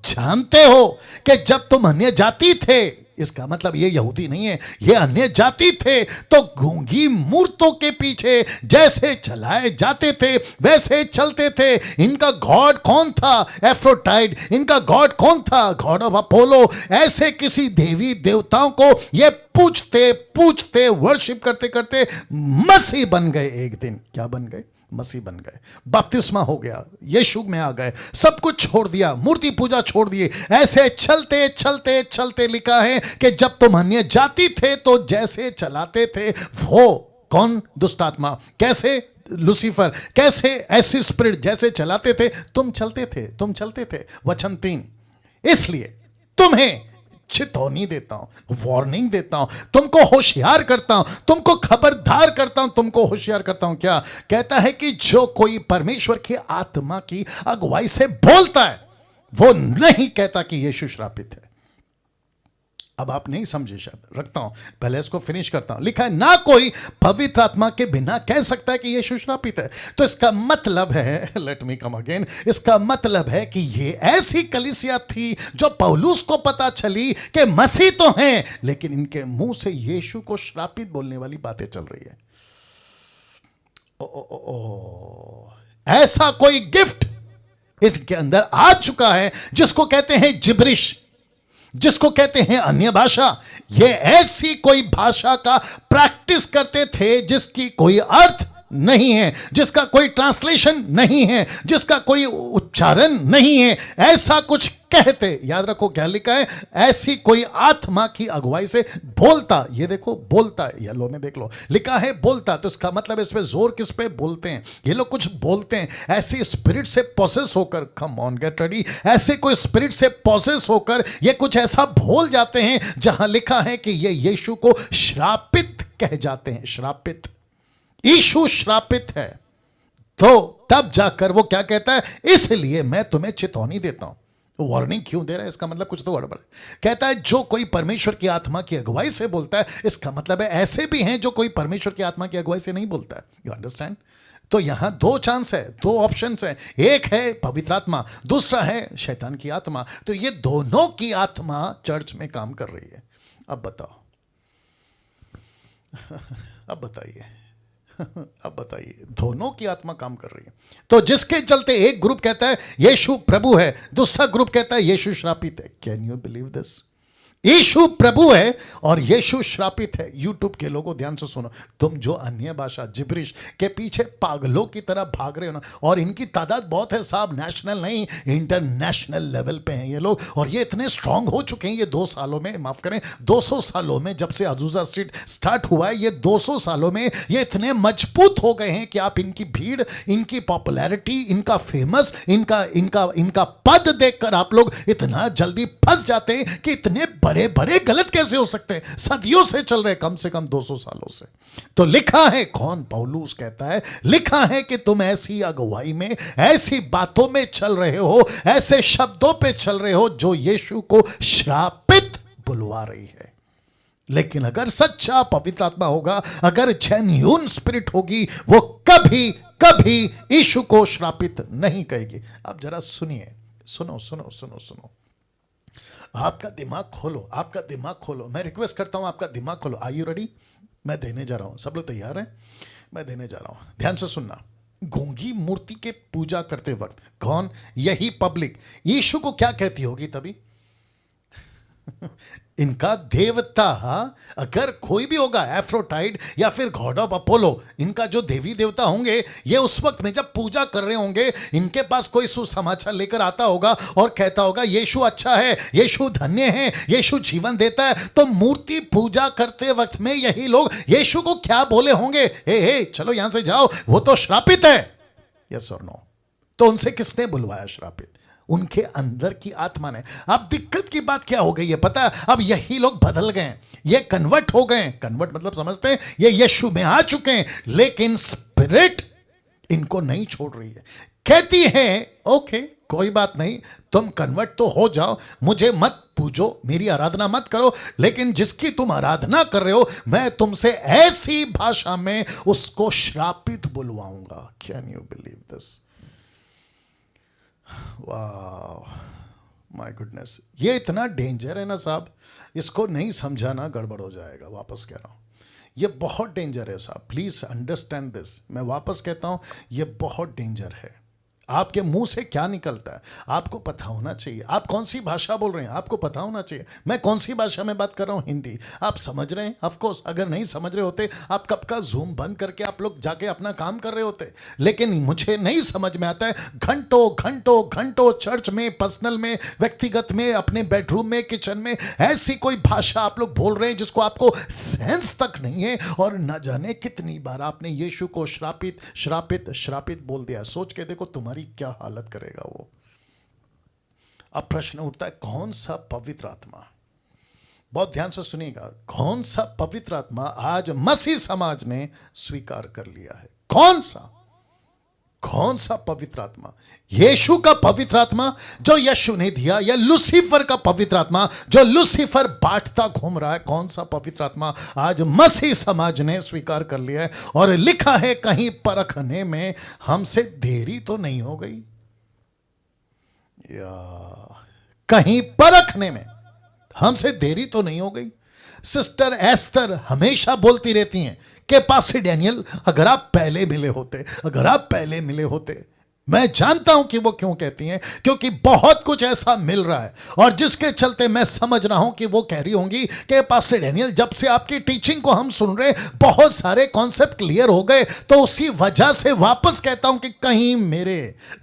जानते हो कि जब तुम अन्य जाति थे, इसका मतलब ये यहूदी नहीं है, ये अन्य जाति थे, तो गूंगी मूर्तों के पीछे जैसे चलाए जाते थे वैसे चलते थे। इनका गॉड कौन था? एफ्रोडाइट। इनका गॉड कौन था? God of Apollo. ऐसे किसी देवी देवताओं को ये पूछते पूछते वर्शिप करते करते मसीह बन गए। एक दिन क्या बन गए? मसीह बन गए। बपतिस्मा हो गया, यीशु में आ गए, सब कुछ छोड़ दिया, मूर्ति पूजा छोड़ दिए, ऐसे चलते चलते चलते लिखा है कि जब तुम अन्य जाति थे तो जैसे चलाते थे वो कौन? दुष्ट आत्मा। कैसे? लूसीफर। कैसे? ऐसी स्पिरिट जैसे चलाते थे तुम चलते थे, तुम चलते थे। वचन 3, इसलिए तुम्हें चेतावनी देता हूं, वार्निंग देता हूं, तुमको होशियार करता हूं, तुमको खबरदार करता हूं, तुमको होशियार करता हूं। क्या कहता है? कि जो कोई परमेश्वर की आत्मा की अगुवाई से बोलता है वो नहीं कहता कि यीशु श्रापित है। अब आप नहीं समझे शायद, रखता हूं, पहले इसको फिनिश करता हूं। लिखा है ना कोई पवित्र आत्मा के बिना कह सकता है कि यीशु श्रापित है। तो इसका मतलब है, लेट मी कम अगेन, इसका मतलब है कि ये ऐसी कलीसिया थी जो पौलुस को पता चली कि मसीह तो हैं, लेकिन इनके मुंह से यीशु को श्रापित बोलने वाली बातें चल रही है। ऐसा कोई गिफ्ट इनके अंदर आ चुका है जिसको कहते हैं जिब्रिश, जिसको कहते हैं अन्य भाषा। ये ऐसी कोई भाषा का प्रैक्टिस करते थे जिसकी कोई अर्थ नहीं है, जिसका कोई ट्रांसलेशन नहीं है, जिसका कोई उच्चारण नहीं है, ऐसा कुछ कहते। याद रखो क्या लिखा है? ऐसी कोई आत्मा की अगुवाई से बोलता। ये देखो बोलता है, येलो में देख लो, लिखा है बोलता। तो इसका मतलब इस पे जोर किस पे? बोलते हैं। ये लोग कुछ बोलते हैं, ऐसी स्पिरिट से पोसेस होकर, कम ऑन गेट रेडी, ऐसे कोई स्पिरिट से पोसेस होकर ये कुछ ऐसा बोल जाते हैं जहां लिखा है कि ये यीशु को श्रापित कह जाते हैं। श्रापित, यीशु श्रापित है। तो तब जाकर वो क्या कहता है? इसलिए मैं तुम्हें चेतावनी देता हूं। वार्निंग क्यों दे रहा है? इसका मतलब कुछ तो गड़बड़ है। कहता है जो कोई परमेश्वर की आत्मा की अगुवाई से बोलता है, इसका मतलब है ऐसे भी हैं जो कोई परमेश्वर की आत्मा की अगुवाई से नहीं बोलता है। You understand? तो यहां 2 चांस है, 2 ऑप्शंस है। एक है पवित्र आत्मा, दूसरा है शैतान की आत्मा। तो ये दोनों की आत्मा चर्च में काम कर रही है। अब बताओ, अब बताइए, अब बताइए, दोनों की आत्मा काम कर रही है। तो जिसके चलते एक ग्रुप कहता है यीशु प्रभु है, दूसरा ग्रुप कहता है यीशु श्रापित है। Can you believe this? Yeshu प्रभु है और यीशु श्रापित है। यूट्यूब के लोगों ध्यान से सुनो, तुम जो अन्य भाषा जिब्रिश के पीछे पागलों की तरह भाग रहे हो ना, और इनकी तादाद बहुत है साहब, नेशनल नहीं इंटरनेशनल लेवल पे हैं ये लोग, और ये इतने स्ट्रांग हो चुके हैं ये 2 सालों में, माफ करें 200 सालों में, जब से अजूजा स्ट्रीट स्टार्ट हुआ है, ये 200 सालों में ये इतने मजबूत हो गए हैं कि आप इनकी भीड़, इनकी पॉपुलैरिटी, इनका फेमस, इनका पद देखकर आप लोग इतना जल्दी फंस जाते हैं कि इतने बड़े बड़े गलत कैसे हो सकते हैं। सदियों से चल रहे, कम से कम 200 सालों से। तो लिखा है, कौन, पौलुस कहता है, लिखा है कि तुम ऐसी अगुवाई में, ऐसी बातों में चल रहे हो, ऐसे शब्दों पे चल रहे हो जो यीशु को श्रापित बुलवा रही है। लेकिन अगर सच्चा पवित्र आत्मा होगा, अगर जेन्युइन स्पिरिट होगी, वो कभी कभी यीशु को श्रापित नहीं कहेगी। अब जरा सुनिए, सुनो सुनो सुनो सुनो, आपका दिमाग खोलो, आपका दिमाग खोलो, मैं रिक्वेस्ट करता हूं आपका दिमाग खोलो। Are you ready? मैं देने जा रहा हूं, सब लोग तैयार हैं? मैं देने जा रहा हूं, ध्यान से सुनना। गूंगी मूर्ति के पूजा करते वक्त कौन? यही पब्लिक यीशु को क्या कहती होगी तभी? इनका देवता, अगर कोई भी होगा, एफ्रोटाइट या फिर गॉड ऑफ अपोलो, इनका जो देवी देवता होंगे, ये उस वक्त में जब पूजा कर रहे होंगे, इनके पास कोई सुसमाचार लेकर आता होगा और कहता होगा यीशु अच्छा है, यीशु धन्य है, यीशु जीवन देता है, तो मूर्ति पूजा करते वक्त में यही लोग यीशु को क्या बोले होंगे? हे चलो यहां से जाओ, वो तो श्रापित है। यस और नो? तो उनसे किसने बुलवाया श्रापित? उनके अंदर की आत्मा ने। अब दिक्कत की बात क्या हो गई है पता है? अब यही लोग बदल गए, ये कन्वर्ट हो गए। कन्वर्ट मतलब समझते हैं, ये यीशु में आ चुके हैं, लेकिन स्पिरिट इनको नहीं छोड़ रही है। कहती है ओके कोई बात नहीं, तुम कन्वर्ट तो हो जाओ, मुझे मत पूजो, मेरी आराधना मत करो, लेकिन जिसकी तुम आराधना कर रहे हो, मैं तुमसे ऐसी भाषा में उसको श्रापित बुलवाऊंगा। Can you believe this? वाह, माय गुडनेस, ये इतना डेंजर है ना साहब, इसको नहीं समझाना गड़बड़ हो जाएगा। वापस कह रहा हूं, ये बहुत डेंजर है साहब, प्लीज अंडरस्टैंड दिस। मैं वापस कहता हूं, ये बहुत डेंजर है। आपके मुंह से क्या निकलता है आपको पता होना चाहिए। आप कौन सी भाषा बोल रहे हैं आपको पता होना चाहिए। मैं कौन सी भाषा में बात कर रहा हूं? हिंदी। आप समझ रहे हैं? ऑफ कोर्स, अगर नहीं समझ रहे होते आप कब का जूम बंद करके आप लोग जाके अपना काम कर रहे होते। लेकिन मुझे नहीं समझ में आता है, घंटों घंटों घंटों चर्च में, पर्सनल में, व्यक्तिगत में, अपने बेडरूम में, किचन में, ऐसी कोई भाषा आप लोग बोल रहे हैं जिसको आपको सेंस तक नहीं है, और न जाने कितनी बार आपने यीशु को श्रापित श्रापित श्रापित बोल दिया। सोच के देखो तुम्हारी क्या हालत करेगा वो। अब प्रश्न उठता है, कौन सा पवित्र आत्मा? बहुत ध्यान से सुनिएगा, कौन सा पवित्र आत्मा आज मसीह समाज ने स्वीकार कर लिया है? कौन सा पवित्र आत्मा? यीशु का पवित्र आत्मा जो यीशु ने दिया, या लूसीफर का पवित्र आत्मा जो लूसीफर बांटता घूम रहा है? कौन सा पवित्र आत्मा आज मसीह समाज ने स्वीकार कर लिया है? और लिखा है, कहीं परखने में हमसे देरी तो नहीं हो गई? या कहीं परखने में हमसे देरी तो नहीं हो गई? सिस्टर एस्तर हमेशा बोलती रहती हैं कि पास्टर डैनियल, अगर आप पहले मिले होते, अगर आप पहले मिले होते। मैं जानता हूं कि वो क्यों कहती हैं, क्योंकि बहुत कुछ ऐसा मिल रहा है, और जिसके चलते मैं समझ रहा हूं कि वो कह रही होंगी कि पास्टर डैनियल, जब से आपकी टीचिंग को हम सुन रहे, बहुत सारे कॉन्सेप्ट क्लियर हो गए, तो उसी वजह से वापस कहता हूं कि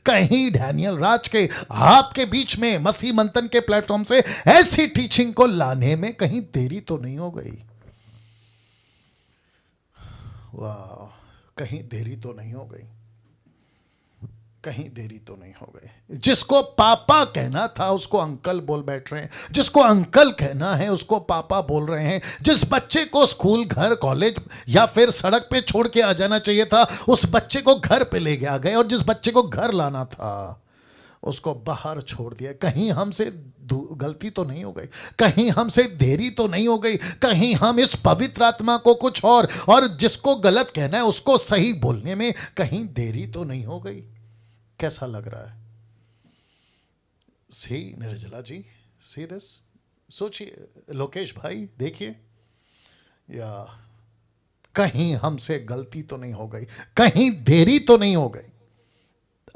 कहीं डैनियल राज के, आपके बीच में मसीह मंथन के प्लेटफॉर्म से ऐसी टीचिंग को लाने में कहीं देरी तो नहीं हो गई? वाह, कहीं देरी तो नहीं हो गई, कहीं देरी तो नहीं हो गई। जिसको पापा कहना था उसको अंकल बोल बैठ रहे हैं, जिसको अंकल कहना है उसको पापा बोल रहे हैं। जिस बच्चे को स्कूल, घर, कॉलेज या फिर सड़क पे छोड़ के आ जाना चाहिए था, उस बच्चे को घर पे ले आ गए, और जिस बच्चे को घर लाना था उसको बाहर छोड़ दिया। कहीं हमसे गलती तो नहीं हो गई, कहीं हमसे देरी तो नहीं हो गई, कहीं हम इस पवित्र आत्मा को कुछ और जिसको गलत कहना है उसको सही बोलने में कहीं देरी तो नहीं हो गई? कैसा लग रहा है? सी निर्जला जी, सी दिस, सोचिए। लोकेश भाई देखिए, या कहीं हमसे गलती तो नहीं हो गई, कहीं देरी तो नहीं हो गई?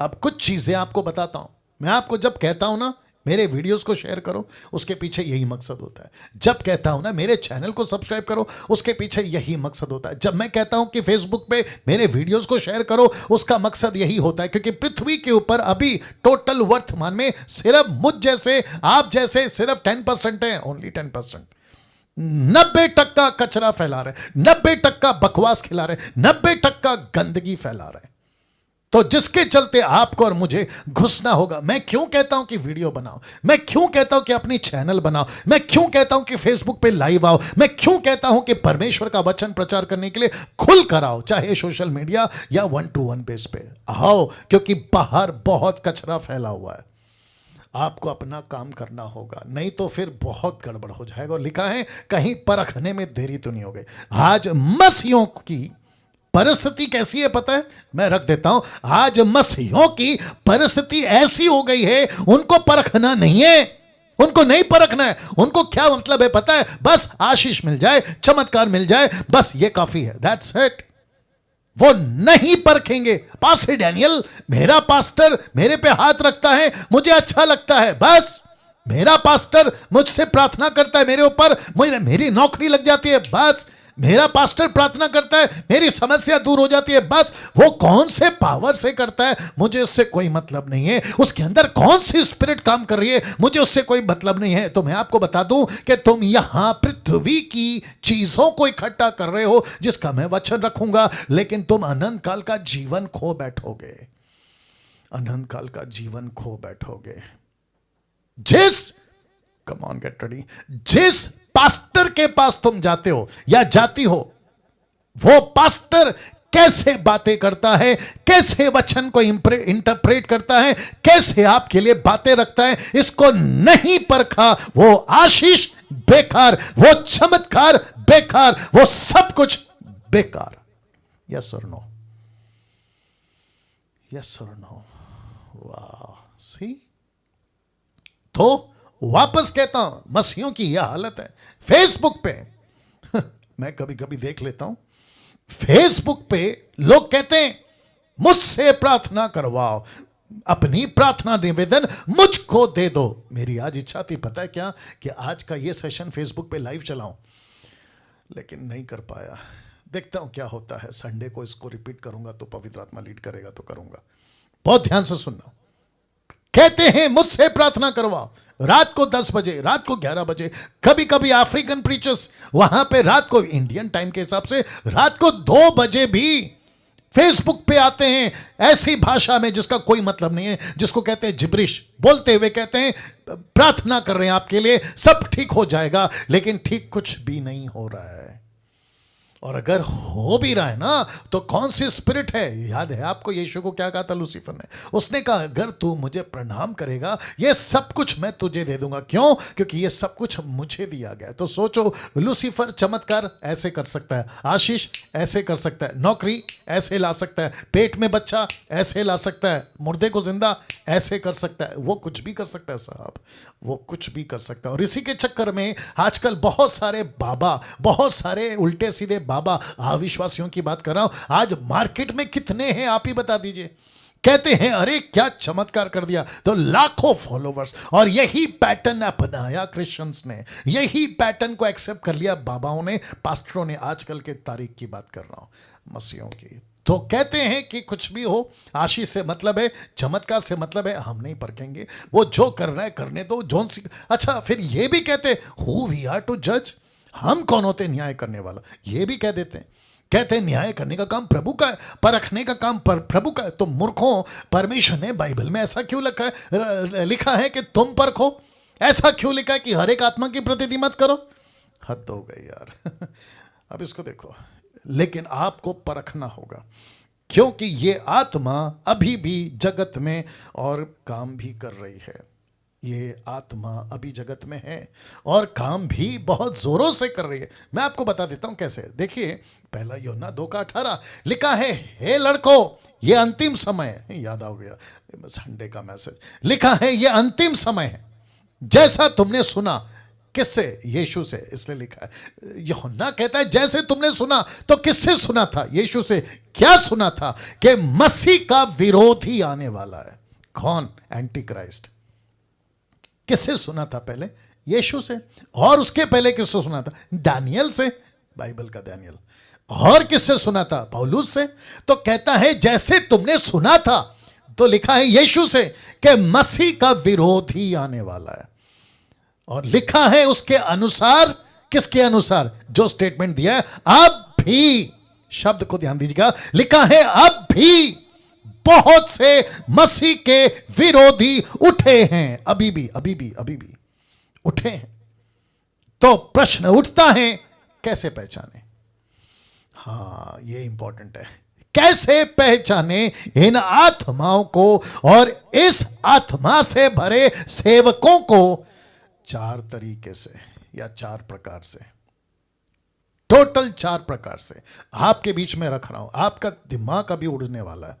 अब कुछ चीजें आपको बताता हूं। मैं आपको जब कहता हूं ना मेरे वीडियोस को शेयर करो, उसके पीछे यही मकसद होता है। जब कहता हूं ना मेरे चैनल को सब्सक्राइब करो, उसके पीछे यही मकसद होता है। जब मैं कहता हूं कि फेसबुक पे मेरे वीडियोस को शेयर करो, उसका मकसद यही होता है, क्योंकि पृथ्वी के ऊपर अभी टोटल वर्तमान में सिर्फ मुझ जैसे, आप जैसे सिर्फ 10% है, ओनली 10%। 90% कचरा फैला रहे, 90% बकवास खिला रहे, 90% गंदगी फैला रहे। तो जिसके चलते आपको और मुझे घुसना होगा। मैं क्यों कहता हूं कि वीडियो बनाओ, मैं क्यों कहता हूं कि अपनी चैनल बनाओ, मैं क्यों कहता हूं कि फेसबुक पे लाइव आओ, मैं क्यों कहता हूं कि परमेश्वर का वचन प्रचार करने के लिए खुल कर आओ, चाहे सोशल मीडिया या 1-to-1 बेस पे आओ, क्योंकि बाहर बहुत कचरा फैला हुआ है। आपको अपना काम करना होगा, नहीं तो फिर बहुत गड़बड़ हो जाएगा। और लिखा है कहीं परखने में देरी तो नहीं हो गई। आज मसीहों की परिस्थिति कैसी है पता है, मैं रख देता हूं। आज मसीहों की परिस्थिति ऐसी हो गई है, उनको परखना नहीं है, उनको नहीं परखना है। उनको क्या मतलब है पता है, बस आशीष मिल जाए, चमत्कार मिल जाए, बस ये काफी है, दैट्स इट। वो नहीं परखेंगे। पास्टर डैनियल, मेरा पास्टर मेरे पे हाथ रखता है, मुझे अच्छा लगता है, बस मेरा पास्टर मुझसे प्रार्थना करता है मेरे ऊपर, मेरी नौकरी लग जाती है, बस मेरा पास्टर प्रार्थना करता है, मेरी समस्या दूर हो जाती है, बस। वो कौन से पावर से करता है मुझे उससे कोई मतलब नहीं है, उसके अंदर कौन सी स्पिरिट काम कर रही है मुझे उससे कोई मतलब नहीं है। तो मैं आपको बता दूं कि तुम यहां पृथ्वी की चीजों को इकट्ठा कर रहे हो, जिसका मैं वचन रखूंगा, लेकिन तुम अनंत काल का जीवन खो बैठोगे, अनंत काल का जीवन खो बैठोगे। कम ऑन गेट रेडी, जिस पास्टर के पास तुम जाते हो या जाती हो, वो पास्टर कैसे बातें करता है, कैसे वचन को इंटरप्रेट करता है, कैसे आपके लिए बातें रखता है, इसको नहीं परखा, वो आशीष बेकार, वो चमत्कार बेकार, वो सब कुछ बेकार। यस और नो, यस और नो, वाह। सी, तो वापस कहता हूं, मसीहों की यह हालत है। फेसबुक पे मैं कभी कभी देख लेता हूं, फेसबुक पे लोग कहते हैं मुझसे प्रार्थना करवाओ, अपनी प्रार्थना निवेदन मुझको दे दो। मेरी आज इच्छा थी पता है क्या, कि आज का ये सेशन फेसबुक पे लाइव चलाऊं, लेकिन नहीं कर पाया। देखता हूं क्या होता है। संडे को इसको रिपीट करूंगा तो पवित्र आत्मा लीड करेगा तो करूंगा। बहुत ध्यान से सुनना। कहते हैं मुझसे प्रार्थना करवाओ, रात को 10 बजे, रात को 11 बजे, कभी कभी अफ्रीकन प्रीचर्स वहां पे रात को इंडियन टाइम के हिसाब से रात को 2 बजे भी फेसबुक पे आते हैं, ऐसी भाषा में जिसका कोई मतलब नहीं है, जिसको कहते हैं जिब्रिश, बोलते हुए कहते हैं प्रार्थना कर रहे हैं आपके लिए, सब ठीक हो जाएगा, लेकिन ठीक कुछ भी नहीं हो रहा है। और अगर हो भी रहा है ना, तो कौन सी स्पिरिट है? याद है आपको यीशु को क्या कहा था लूसीफर ने? उसने कहा अगर तू मुझे प्रणाम करेगा, ये सब कुछ मैं तुझे दे दूंगा। क्यों? क्योंकि ये सब कुछ मुझे दिया गया है। तो सोचो, लूसीफर चमत्कार ऐसे कर सकता है, आशीष ऐसे कर सकता है, नौकरी ऐसे ला सकता है, पेट में बच्चा ऐसे ला सकता है, मुर्दे को जिंदा ऐसे कर सकता है। वो कुछ भी कर सकता है साहब, वो कुछ भी कर सकता है। और इसी के चक्कर में आजकल बहुत सारे बाबा, बहुत सारे उल्टे सीधे बाबा, अविश्वासियों की बात कर रहा हूं, आज मार्केट में कितने हैं आप ही बता दीजिए। कहते हैं अरे क्या चमत्कार कर दिया, तो लाखों फॉलोवर्स। और यही पैटर्न अपनाया क्रिश्चियंस ने, यही पैटर्न को एक्सेप्ट कर लिया बाबाओं ने, पास्टरों ने। आजकल के तारीख की बात कर रहा हूं, मसीहों की। तो कहते हैं कि कुछ भी हो, आशीष से मतलब है, चमत्कार से मतलब है, हम नहीं परखेंगे, वो जो कर रहा है करने दो। जोन सी अच्छा, फिर ये भी कहते हु वी आर टू जज, हम कौन होते न्याय करने वाला, ये भी कह देते हैं। कहते हैं न्याय करने का काम प्रभु का है, परखने का काम प्रभु का है। तो मूर्खों, परमेश्वर ने बाइबल में ऐसा क्यों लिखा है कि तुम परखो? ऐसा क्यों लिखा है कि हर एक आत्मा की प्रतिनिधि मत करो? हद हो गई यार। अब इसको देखो, लेकिन आपको परखना होगा, क्योंकि ये आत्मा अभी भी जगत में और काम भी कर रही है। ये आत्मा अभी जगत में है और काम भी बहुत जोरों से कर रही है। मैं आपको बता देता हूं कैसे। देखिए, पहला यूहन्ना 2:18 लिखा है, हे लड़कों ये अंतिम समय है। याद आ गया संडे का मैसेज। लिखा है ये अंतिम समय है, जैसा तुमने सुना। किससे? यीशु से। इसलिए लिखा है, यूहन्ना कहता है जैसे तुमने सुना। तो किससे सुना था? यीशु से। क्या सुना था? कि मसीह का विरोधी आने वाला है। कौन? Anti Christ. किससे सुना था पहले? यीशु से। और उसके पहले किससे सुना था? दानियल से, बाइबल का दानियल। और किससे सुना था? पौलुस से। तो कहता है जैसे तुमने सुना था, तो लिखा है यीशु से कि मसीह का विरोधी आने वाला है, और लिखा है उसके अनुसार। किसके अनुसार? जो स्टेटमेंट दिया है, अब भी, शब्द को ध्यान दीजिएगा, लिखा है अब भी बहुत से मसीह के विरोधी उठे हैं। अभी भी उठे हैं। तो प्रश्न उठता है, कैसे पहचाने? हाँ, ये इंपॉर्टेंट है। कैसे पहचाने इन आत्माओं को और इस आत्मा से भरे सेवकों को? 4 तरीके से या 4 प्रकार से, टोटल 4 प्रकार से आपके बीच में रख रहा हूं। आपका दिमाग अभी उड़ने वाला है।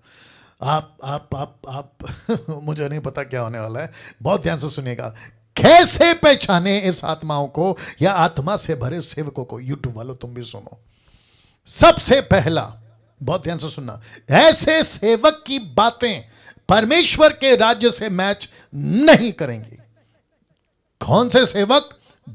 आप मुझे नहीं पता क्या होने वाला है, बहुत ध्यान से सुनिएगा। कैसे पहचाने इस आत्माओं को या आत्मा से भरे सेवकों को? यूट्यूब वालों तुम भी सुनो। सबसे पहला, बहुत ध्यान से सुनना, ऐसे सेवक की बातें परमेश्वर के राज्य से मैच नहीं करेंगी। कौन से सेवक?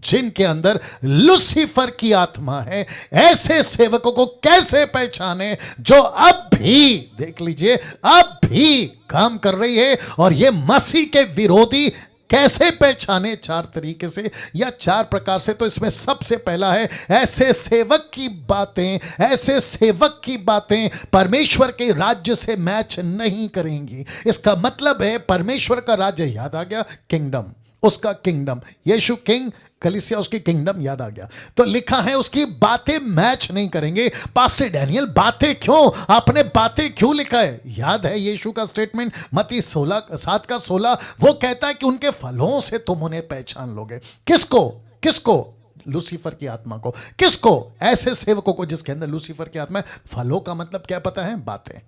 जिनके अंदर लूसीफर की आत्मा है। ऐसे सेवकों को कैसे पहचाने? जो अब भी, देख लीजिए, अब भी काम कर रही है और ये मसीह के विरोधी। कैसे पहचाने? 4 तरीके से या 4 प्रकार से। तो इसमें सबसे पहला है, ऐसे सेवक की बातें, ऐसे सेवक की बातें परमेश्वर के राज्य से मैच नहीं करेंगी। इसका मतलब है परमेश्वर का राज्य याद आ गया, किंगडम, उसका किंगडम, यीशु किंग, कलीसिया उसकी किंगडम याद आ गया। तो लिखा है उसकी बातें मैच नहीं करेंगे। पास्टर डैनियल बातें क्यों? आपने बातें क्यों लिखा है? याद है यीशु का स्टेटमेंट मत्ती 7:16, वो कहता है कि उनके फलों से तुम उन्हें पहचान लोगे। किसको? लूसीफर की आत्मा को। किसको? ऐसे सेवकों को जिसके अंदर लूसीफर की आत्मा है। फलों का मतलब क्या पता है? बातें।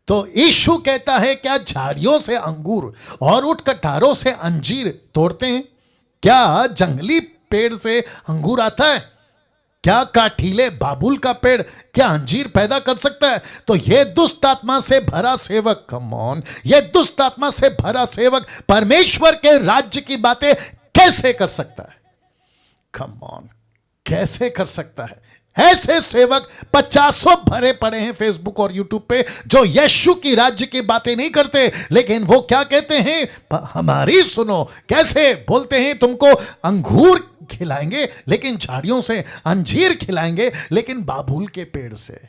तो यीशु कहता है क्या झाड़ियों से अंगूर और उठ कटारों से अंजीर तोड़ते हैं? क्या जंगली पेड़ से अंगूर आता है? क्या काठीले बाबुल का पेड़ क्या अंजीर पैदा कर सकता है? तो यह दुष्ट आत्मा से भरा सेवक, कम ऑन, यह दुष्ट आत्मा से भरा सेवक परमेश्वर के राज्य की बातें कैसे कर सकता है? कम ऑन, कैसे कर सकता है? ऐसे सेवक 50 भरे पड़े हैं फेसबुक और यूट्यूब पे, जो यीशु की राज्य की बातें नहीं करते, लेकिन वो क्या कहते हैं? हमारी सुनो। कैसे बोलते हैं? तुमको अंगूर खिलाएंगे लेकिन झाड़ियों से, अंजीर खिलाएंगे लेकिन बाबुल के पेड़ से।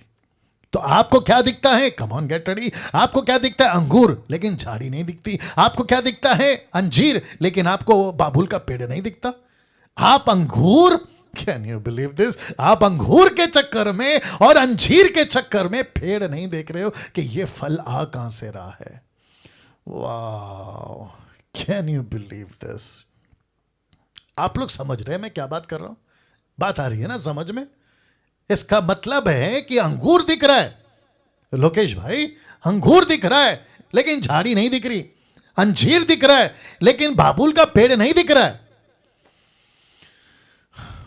तो आपको क्या दिखता है? Come on, get ready. आपको क्या दिखता है? अंगूर, लेकिन झाड़ी नहीं दिखती। आपको क्या दिखता है? अंजीर, लेकिन आपको बाबुल का पेड़ नहीं दिखता। आप अंगूर, कैन यू बिलीव दिस? आप अंगूर के चक्कर में और अंजीर के चक्कर में पेड़ नहीं देख रहे हो कि ये फल आ कहां से रहा है। Wow, can you believe this? आप लोग समझ रहे हैं मैं क्या बात कर रहा हूं? बात आ रही है ना समझ में? इसका मतलब है कि अंगूर दिख रहा है, लोकेश भाई, अंगूर दिख रहा है लेकिन झाड़ी नहीं दिख रही। अंजीर दिख रहा है लेकिन बाबुल का पेड़ नहीं दिख रहा है।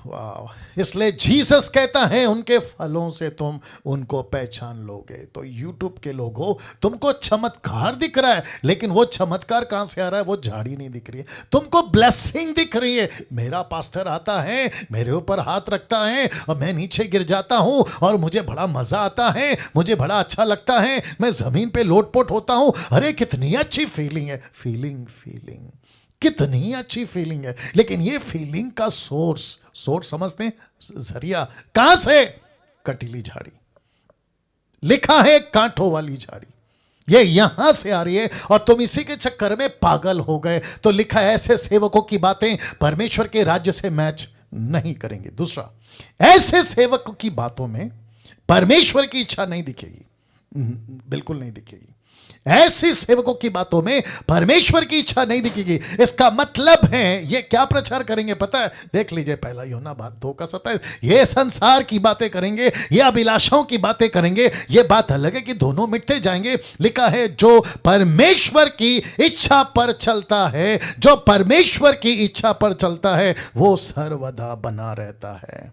वाह, इसलिए जीसस कहता है उनके फलों से तुम उनको पहचान लोगे। तो यूट्यूब के लोगों, तुमको चमत्कार दिख रहा है लेकिन वो चमत्कार कहां से आ रहा है? वो झाड़ी नहीं दिख रही है। तुमको ब्लेसिंग दिख रही है, मेरा पास्टर आता है, मेरे ऊपर हाथ रखता है और मैं नीचे गिर जाता हूं और मुझे बड़ा मजा आता है, मुझे बड़ा अच्छा लगता है, मैं जमीन पे लोटपोट होता हूं। अरे कितनी अच्छी फीलिंग है। फीलिंग कितनी अच्छी फीलिंग है, लेकिन ये फीलिंग का सोर्स समझते हैं? जरिया कहां से? कटीली झाड़ी। लिखा है कांटों वाली झाड़ी, ये यहां से आ रही है और तुम इसी के चक्कर में पागल हो गए। तो लिखा है ऐसे सेवकों की बातें परमेश्वर के राज्य से मैच नहीं करेंगे। दूसरा, ऐसे सेवकों की बातों में परमेश्वर की इच्छा नहीं दिखेगी, बिल्कुल नहीं दिखेगी। ऐसी सेवकों की बातों में परमेश्वर की इच्छा नहीं दिखेगी। इसका मतलब है ये क्या प्रचार करेंगे पता है? देख लीजिए, पहला यूहन्ना 2:27, ये संसार की बातें करेंगे, ये अभिलाषाओं की बातें करेंगे। ये बात अलग है कि दोनों मिटते जाएंगे। लिखा है जो परमेश्वर की इच्छा पर चलता है, जो परमेश्वर की इच्छा पर चलता है वो सर्वदा बना रहता है।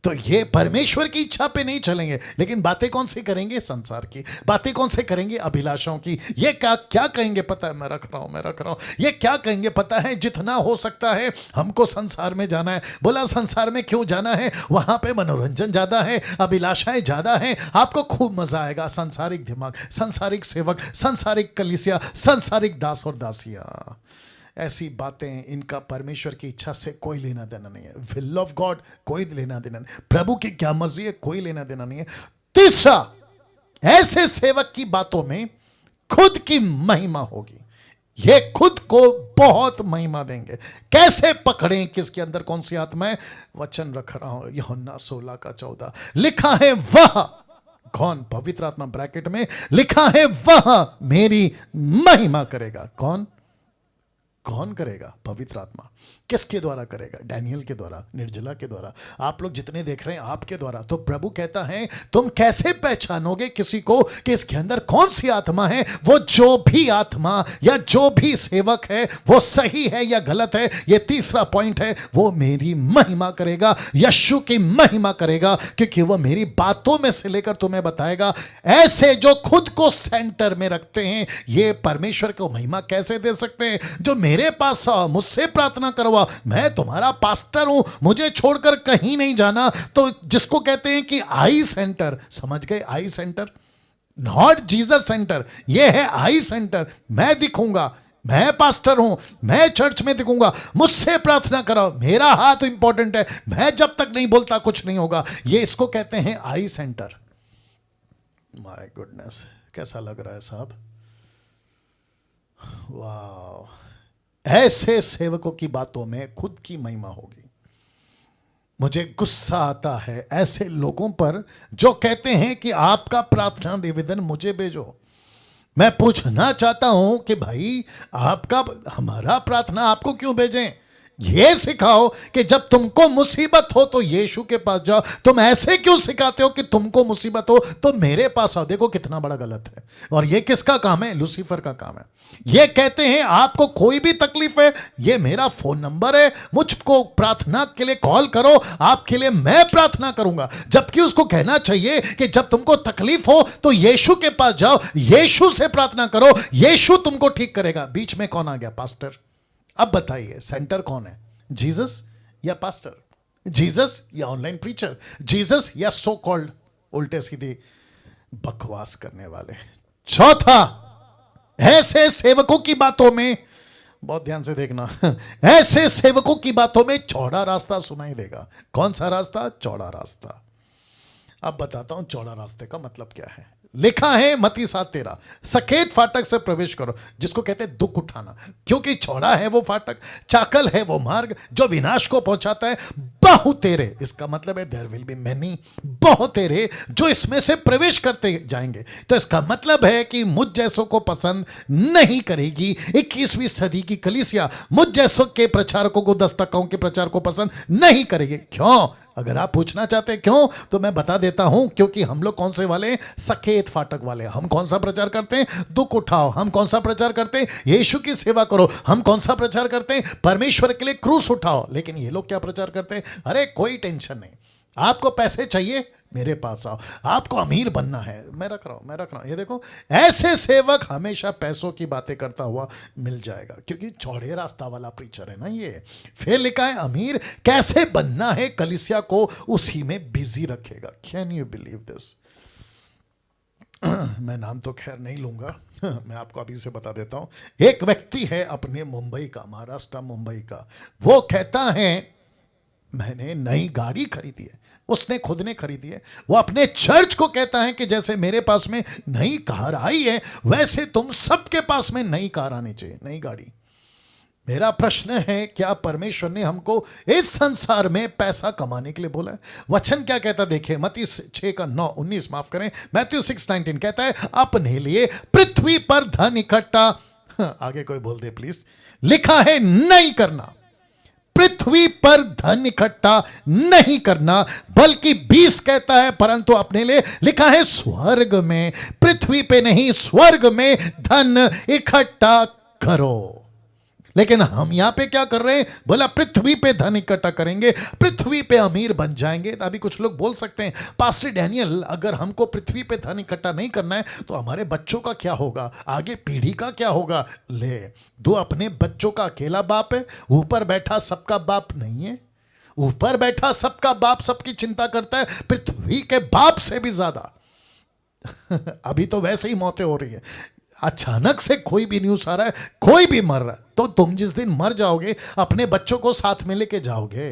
तो ये परमेश्वर की इच्छा पे नहीं चलेंगे, लेकिन बातें कौन सी करेंगे? संसार की बातें कौन से करेंगे? अभिलाषाओं की। ये क्या क्या कहेंगे पता है? मैं रख रहा हूं। ये क्या कहेंगे पता है? जितना हो सकता है हमको संसार में जाना है। बोला संसार में क्यों जाना है? वहां पे मनोरंजन ज्यादा है, अभिलाषाएं ज्यादा है, आपको खूब मजा आएगा। सांसारिक दिमाग, सांसारिक सेवक, सांसारिक कलीसिया, सांसारिक दास और दासियां, ऐसी बातें, इनका परमेश्वर की इच्छा से कोई लेना देना नहीं है। विल ऑफ गॉड कोई लेना देना नहीं, प्रभु की क्या मर्जी है कोई लेना देना नहीं है। तीसरा, ऐसे सेवक की बातों में खुद की महिमा होगी। ये खुद को बहुत महिमा देंगे। कैसे पकड़ें किसके अंदर कौन सी आत्मा है? वचन रख रहा हूं, यूहन्ना 16:14 लिखा है, वह कौन? पवित्र आत्मा, ब्रैकेट में लिखा है, वह मेरी महिमा करेगा। कौन? कौन करेगा? पवित्र आत्मा। किसके द्वारा करेगा? डैनियल के द्वारा, निर्जला के द्वारा, आप लोग जितने देख रहे हैं आपके द्वारा। तो प्रभु कहता है तुम कैसे पहचानोगे किसी को कि इसके अंदर कौन सी आत्मा है? वो जो भी आत्मा या जो भी सेवक है वो सही है या गलत है, ये तीसरा पॉइंट है, वो मेरी महिमा करेगा, यीशु की महिमा करेगा, क्योंकि वो मेरी बातों में से लेकर तुम्हें बताएगा। ऐसे जो खुद को सेंटर में रखते हैं, ये परमेश्वर को महिमा कैसे दे सकते हैं? जो मेरे पास आओ, मुझसे प्रार्थना करवा, मैं तुम्हारा पास्टर हूं, मुझे छोड़कर कहीं नहीं जाना। तो जिसको कहते हैं कि आई सेंटर, समझ गए? आई सेंटर, नॉट जीसस सेंटर, ये है आई सेंटर। मैं दिखूंगा, मैं पास्टर हूं, मैं चर्च में दिखूंगा, मुझसे प्रार्थना कराओ, मेरा हाथ इंपॉर्टेंट है, मैं जब तक नहीं बोलता कुछ नहीं होगा। ये इसको कहते हैं आई सेंटर। माय गुडनेस, कैसा लग रहा है साहब? वाह! ऐसे सेवकों की बातों में खुद की महिमा होगी। मुझे गुस्सा आता है ऐसे लोगों पर जो कहते हैं कि आपका प्रार्थना निवेदन मुझे भेजो। मैं पूछना चाहता हूं कि भाई, आपका, हमारा प्रार्थना आपको क्यों भेजें? ये सिखाओ कि जब तुमको मुसीबत हो तो यीशु के पास जाओ। तुम ऐसे क्यों सिखाते हो कि तुमको मुसीबत हो तो मेरे पास आओ? देखो कितना बड़ा गलत है। और ये किसका काम है? लूसीफर का काम है। ये कहते हैं आपको कोई भी तकलीफ है, ये मेरा फोन नंबर है, मुझको प्रार्थना के लिए कॉल करो, आपके लिए मैं प्रार्थना करूंगा। जबकि उसको कहना चाहिए कि जब तुमको तकलीफ हो तो यीशु के पास जाओ, यीशु से प्रार्थना करो, यीशु तुमको ठीक करेगा। बीच में कौन आ गया? पास्टर। अब बताइए सेंटर कौन है? जीसस या पास्टर? जीसस या ऑनलाइन प्रीचर? जीसस या सो कॉल्ड उल्टे सीधे बकवास करने वाले? चौथा, ऐसे सेवकों की बातों में, बहुत ध्यान से देखना, ऐसे सेवकों की बातों में चौड़ा रास्ता सुनाई देगा। कौन सा रास्ता? चौड़ा रास्ता। अब बताता हूं चौड़ा रास्ते का मतलब क्या है। लिखा है मत्ती 7:13, सकेत फाटक से प्रवेश करो, जिसको कहते हैं दुख उठाना, क्योंकि चौड़ा है वो फाटक, चाकल है वो मार्ग जो विनाश को पहुंचाता है, बहुतेरे, इसका मतलब है देयर विल बी मेनी, बहुतेरे जो इसमें से प्रवेश करते जाएंगे। तो इसका मतलब है कि मुझ जैसों को पसंद नहीं करेगी 21वीं सदी की कलीसिया। मुझ जैसों के प्रचारकों को, 10 टकाओं के प्रचार को पसंद नहीं करेगी। क्यों? अगर आप पूछना चाहते हैं क्यों, तो मैं बता देता हूं, क्योंकि हम लोग कौन से वाले हैं? सकेत फाटक वाले। हम कौन सा प्रचार करते हैं? दुख उठाओ। हम कौन सा प्रचार करते हैं? यीशु की सेवा करो। हम कौन सा प्रचार करते हैं? परमेश्वर के लिए क्रूस उठाओ। लेकिन ये लोग क्या प्रचार करते हैं? अरे कोई टेंशन नहीं, आपको पैसे चाहिए मेरे पास आओ, आपको अमीर बनना है, मैं रख रहा हूं। ये देखो, ऐसे सेवक हमेशा पैसों की बातें करता हुआ मिल जाएगा, क्योंकि चौड़े रास्ता वाला प्रीचर है ना ये। फिर लिखा है अमीर कैसे बनना है, कलीसिया को उसी में बिजी रखेगा। Can you believe this? मैं नाम तो खैर नहीं लूंगा, मैं आपको अभी से बता देता हूं। एक व्यक्ति है अपने मुंबई का, महाराष्ट्र मुंबई का, वो कहता है मैंने नई गाड़ी खरीदी है, उसने खुद ने खरीदी है। वो अपने चर्च को कहता है कि जैसे मेरे पास में नई कार आई है वैसे तुम सबके पास में नई कार आनी चाहिए, नई गाड़ी। मेरा प्रश्न है, क्या परमेश्वर ने हमको इस संसार में पैसा कमाने के लिए बोला है? वचन क्या कहता देखिए, मत्ती 6:9-19, माफ करें, मैथ्यू 6:19 कहता है अपने लिए पृथ्वी पर धन इकट्ठा, आगे कोई बोल दे प्लीज, लिखा है नहीं करना। पृथ्वी पर धन इकट्ठा नहीं करना, बल्कि 20 कहता है परंतु अपने लिए, लिखा है स्वर्ग में, पृथ्वी पे नहीं स्वर्ग में धन इकट्ठा करो। लेकिन हम यहां पे क्या कर रहे हैं? बोला पृथ्वी पे धन इकट्ठा करेंगे, पृथ्वी पे अमीर बन जाएंगे। तो अभी कुछ लोग बोल सकते हैं, पास्टर डैनियल, अगर हमको पृथ्वी पे धन इकट्ठा नहीं करना है तो हमारे बच्चों का क्या होगा, आगे पीढ़ी का क्या होगा? ले, दो अपने बच्चों का अकेला बाप है, ऊपर बैठा सबका बाप नहीं है। ऊपर बैठा सबका बाप सबकी चिंता करता है, पृथ्वी के बाप से भी ज्यादा। अभी तो वैसे ही मौतें हो रही है, अचानक से कोई भी न्यूज आ रहा है, कोई भी मर रहा है, तो तुम जिस दिन मर जाओगे अपने बच्चों को साथ में लेके जाओगे।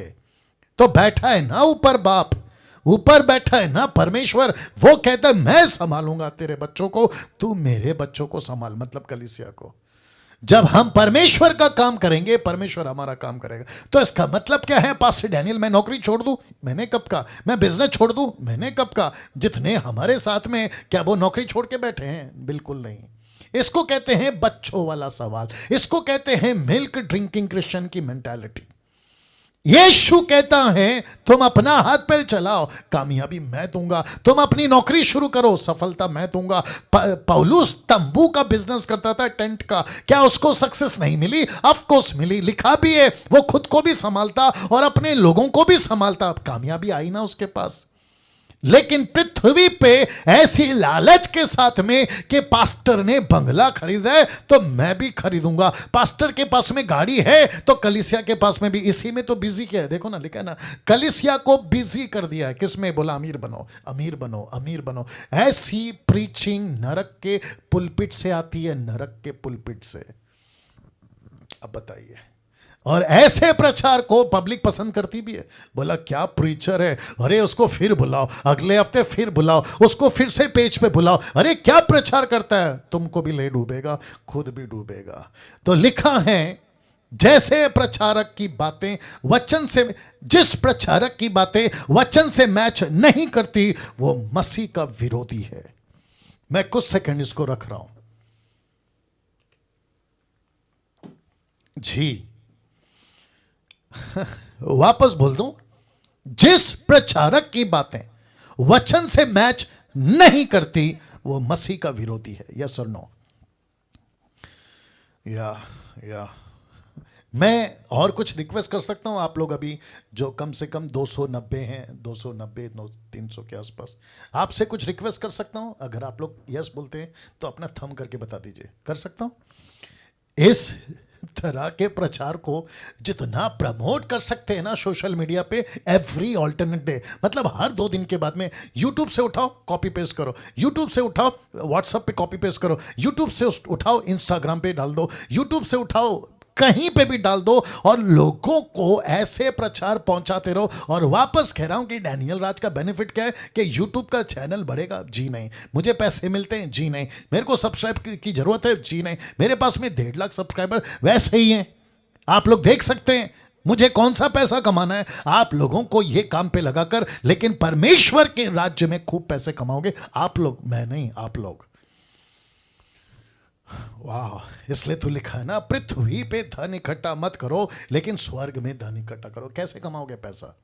तो बैठा है ना ऊपर बाप, ऊपर बैठा है ना परमेश्वर, वो कहता है मैं संभालूंगा तेरे बच्चों को, तू मेरे बच्चों को संभाल, मतलब कलीसिया को। जब हम परमेश्वर का काम करेंगे, परमेश्वर हमारा काम करेगा। तो इसका मतलब क्या है? पास्टर डैनियल, मैं नौकरी छोड़ दूं? मैंने कब कहा? मैं बिजनेस छोड़ दूं? मैंने कब कहा? जितने हमारे साथ में, क्या वो नौकरी छोड़ के बैठे हैं? बिल्कुल नहीं। इसको कहते हैं बच्चों वाला सवाल, इसको कहते हैं मिल्क ड्रिंकिंग क्रिश्चियन की मेंटालिटी। यीशु कहता है तुम अपना हाथ पैर चलाओ, कामयाबी मैं दूंगा। तुम अपनी नौकरी शुरू करो, सफलता मैं दूंगा। पौलुस तंबू का बिजनेस करता था, टेंट का, क्या उसको सक्सेस नहीं मिली? ऑफ कोर्स मिली, लिखा भी है, वो खुद को भी संभालता और अपने लोगों को भी संभालता, कामयाबी आई ना उसके पास। लेकिन पृथ्वी पे ऐसी लालच के साथ में कि पास्टर ने बंगला खरीदा है तो मैं भी खरीदूंगा, पास्टर के पास में गाड़ी है तो कलीसिया के पास में भी, इसी में तो बिजी किया है। देखो ना, लिखा है ना, कलीसिया को बिजी कर दिया है। किसमें? बोला अमीर बनो, अमीर बनो, अमीर बनो। ऐसी प्रीचिंग नरक के पुलपिट से आती है, नरक के पुलपिट से। अब बताइए, और ऐसे प्रचार को पब्लिक पसंद करती भी है। बोला क्या प्रीचर है, अरे उसको फिर बुलाओ, अगले हफ्ते फिर बुलाओ, उसको फिर से पेज पे बुलाओ, अरे क्या प्रचार करता है, तुमको भी ले डूबेगा, खुद भी डूबेगा। तो लिखा है जैसे प्रचारक की बातें वचन से, जिस प्रचारक की बातें वचन से मैच नहीं करती वो मसीह का विरोधी है। मैं कुछ सेकंड इसको रख रहा हूं जी, वापस बोल दूं, जिस प्रचारक की बातें वचन से मैच नहीं करती वो मसीह का विरोधी है। यस और नो? या मैं और कुछ रिक्वेस्ट कर सकता हूं? आप लोग अभी जो कम से कम 290 हैं, 290 300 के आसपास, आपसे कुछ रिक्वेस्ट कर सकता हूं? अगर आप लोग यस बोलते हैं तो अपना थंब करके बता दीजिए। कर सकता हूं? इस तरह के प्रचार को जितना प्रमोट कर सकते हैं ना सोशल मीडिया पे, एवरी ऑल्टरनेट डे, मतलब हर 2 दिन के बाद में यूट्यूब से उठाओ कॉपी पेस्ट करो, यूट्यूब से उठाओ व्हाट्सएप पे कॉपी पेस्ट करो, यूट्यूब से उठाओ इंस्टाग्राम पे डाल दो, यूट्यूब से उठाओ कहीं पे भी डाल दो, और लोगों को ऐसे प्रचार पहुंचाते रहो। और वापस कह रहा हूं कि डैनियल राज का बेनिफिट क्या है कि यूट्यूब का चैनल बढ़ेगा? जी नहीं। मुझे पैसे मिलते हैं? जी नहीं। मेरे को सब्सक्राइब की जरूरत है? जी नहीं। मेरे पास में 1.5 लाख सब्सक्राइबर वैसे ही हैं, आप लोग देख सकते हैं। मुझे कौन सा पैसा कमाना है? आप लोगों को ये काम पे लगाकर, लेकिन परमेश्वर के राज्य में खूब पैसे कमाओगे आप लोग, मैं नहीं, आप लोग। वाह, इसलिए तो लिखा है ना, पृथ्वी पे धन इकट्ठा मत करो लेकिन स्वर्ग में धन इकट्ठा करो। कैसे कमाओगे पैसा?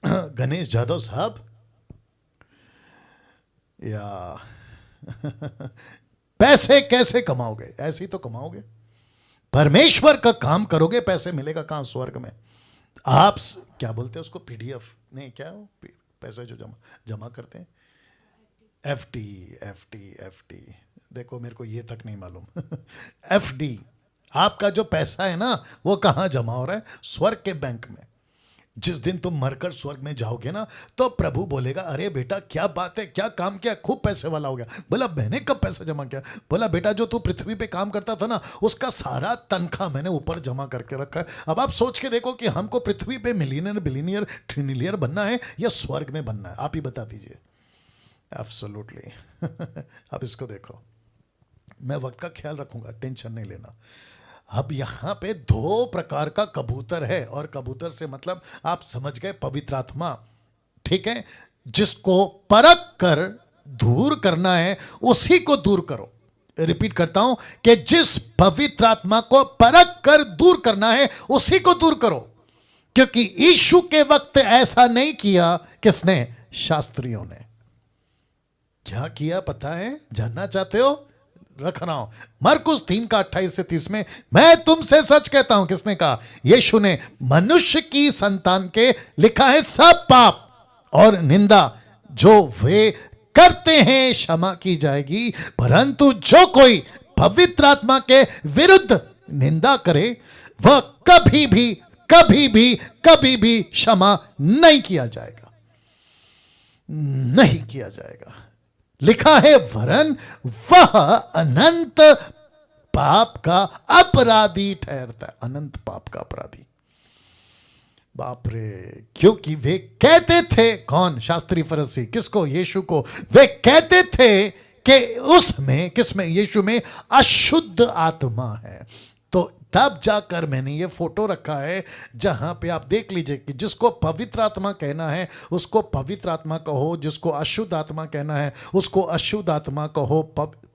गणेश जादव साहब, या पैसे कैसे कमाओगे? ऐसे ही तो कमाओगे, परमेश्वर का काम करोगे, पैसे मिलेगा कहां? स्वर्ग में। आप क्या बोलते हैं उसको, पीडीएफ नहीं, क्या हो पैसे जो जमा करते हैं, एफडी। देखो मेरे को ये तक नहीं मालूम। एफडी, आपका जो पैसा है ना वो कहां जमा हो रहा है? स्वर्ग के बैंक में। जिस दिन तुम मरकर स्वर्ग में जाओगे ना तो प्रभु बोलेगा, अरे बेटा क्या बात है, क्या काम किया, खूब पैसे वाला हो गया। बोला मैंने कब पैसा जमा किया? बोला बेटा जो तू पृथ्वी पे काम करता था ना उसका सारा तनख्वाह मैंने ऊपर जमा करके रखा है। अब आप सोच के देखो कि हमको पृथ्वी पे मिलियनर, बिलियनियर, ट्रिलियनियर बनना है या स्वर्ग में बनना है? आप ही बता दीजिए। एब्सोल्युटली। अब इसको देखो, मैं वक्त का ख्याल रखूंगा, टेंशन नहीं लेना। अब यहां पे 2 प्रकार का कबूतर है, और कबूतर से मतलब आप समझ गए, पवित्र आत्मा, ठीक है? जिसको परख कर दूर करना है उसी को दूर करो। रिपीट करता हूं कि जिस पवित्र आत्मा को परख कर दूर करना है उसी को दूर करो, क्योंकि यीशु के वक्त ऐसा नहीं किया। किसने? शास्त्रियों ने। क्या किया पता है? जानना चाहते हो? रख रहा हूं, मरकुस 3 का 28 से 30 में, मैं तुमसे सच कहता हूं, किसने कहा? यीशु ने, मनुष्य की संतान के लिखा है सब पाप और निंदा जो वे करते हैं क्षमा की जाएगी, परंतु जो कोई पवित्र आत्मा के विरुद्ध निंदा करे वह कभी भी कभी भी कभी भी क्षमा नहीं किया जाएगा, नहीं किया जाएगा। लिखा है, वरन वह अनंत पाप का अपराधी ठहरता है, अनंत पाप का अपराधी। बाप रे, क्योंकि वे कहते थे, कौन? शास्त्री फरीसी, किसको? यीशु को। वे कहते थे कि उसमें, किसमें? यीशु में अशुद्ध आत्मा है। तो तब जाकर मैंने ये फोटो रखा है जहां पे आप देख लीजिए कि जिसको पवित्र आत्मा कहना है उसको पवित्र आत्मा कहो, जिसको अशुद्ध आत्मा कहना है उसको अशुद्ध आत्मा कहो।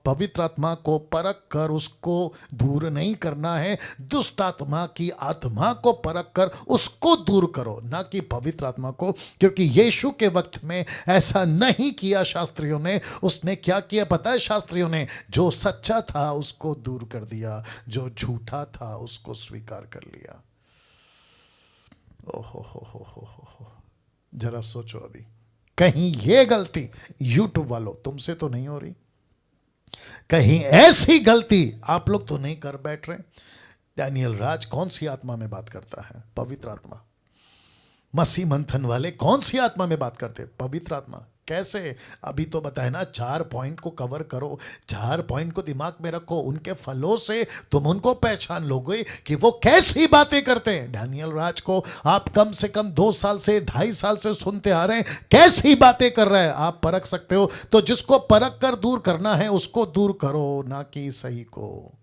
पवित्र आत्मा को परख कर उसको दूर नहीं करना है, दुष्ट आत्मा की आत्मा को परख कर उसको दूर करो, ना कि पवित्र आत्मा को। क्योंकि यीशु के वक्त में ऐसा नहीं किया शास्त्रियों ने। उसने क्या किया पता है शास्त्रियों ने? जो सच्चा था उसको दूर कर दिया, जो झूठा था उसको स्वीकार कर लिया। ओहो हो, जरा सोचो, अभी कहीं ये गलती यूट्यूब वालों तुमसे तो नहीं हो रही? कहीं ऐसी गलती आप लोग तो नहीं कर बैठ रहे? डैनियल राज कौन सी आत्मा में बात करता है? पवित्र आत्मा। मसीह मंथन वाले कौन सी आत्मा में बात करते? पवित्र आत्मा। कैसे? अभी तो बताए ना, 4 पॉइंट को कवर करो, 4 पॉइंट को दिमाग में रखो, उनके फलों से तुम उनको पहचान लोगे कि वो कैसी बातें करते हैं। डैनियल राज को आप कम से कम 2 साल से 2.5 साल से सुनते आ रहे हैं, कैसी बातें कर रहा है आप परख सकते हो। तो जिसको परख कर दूर करना है उसको दूर करो, ना कि सही को।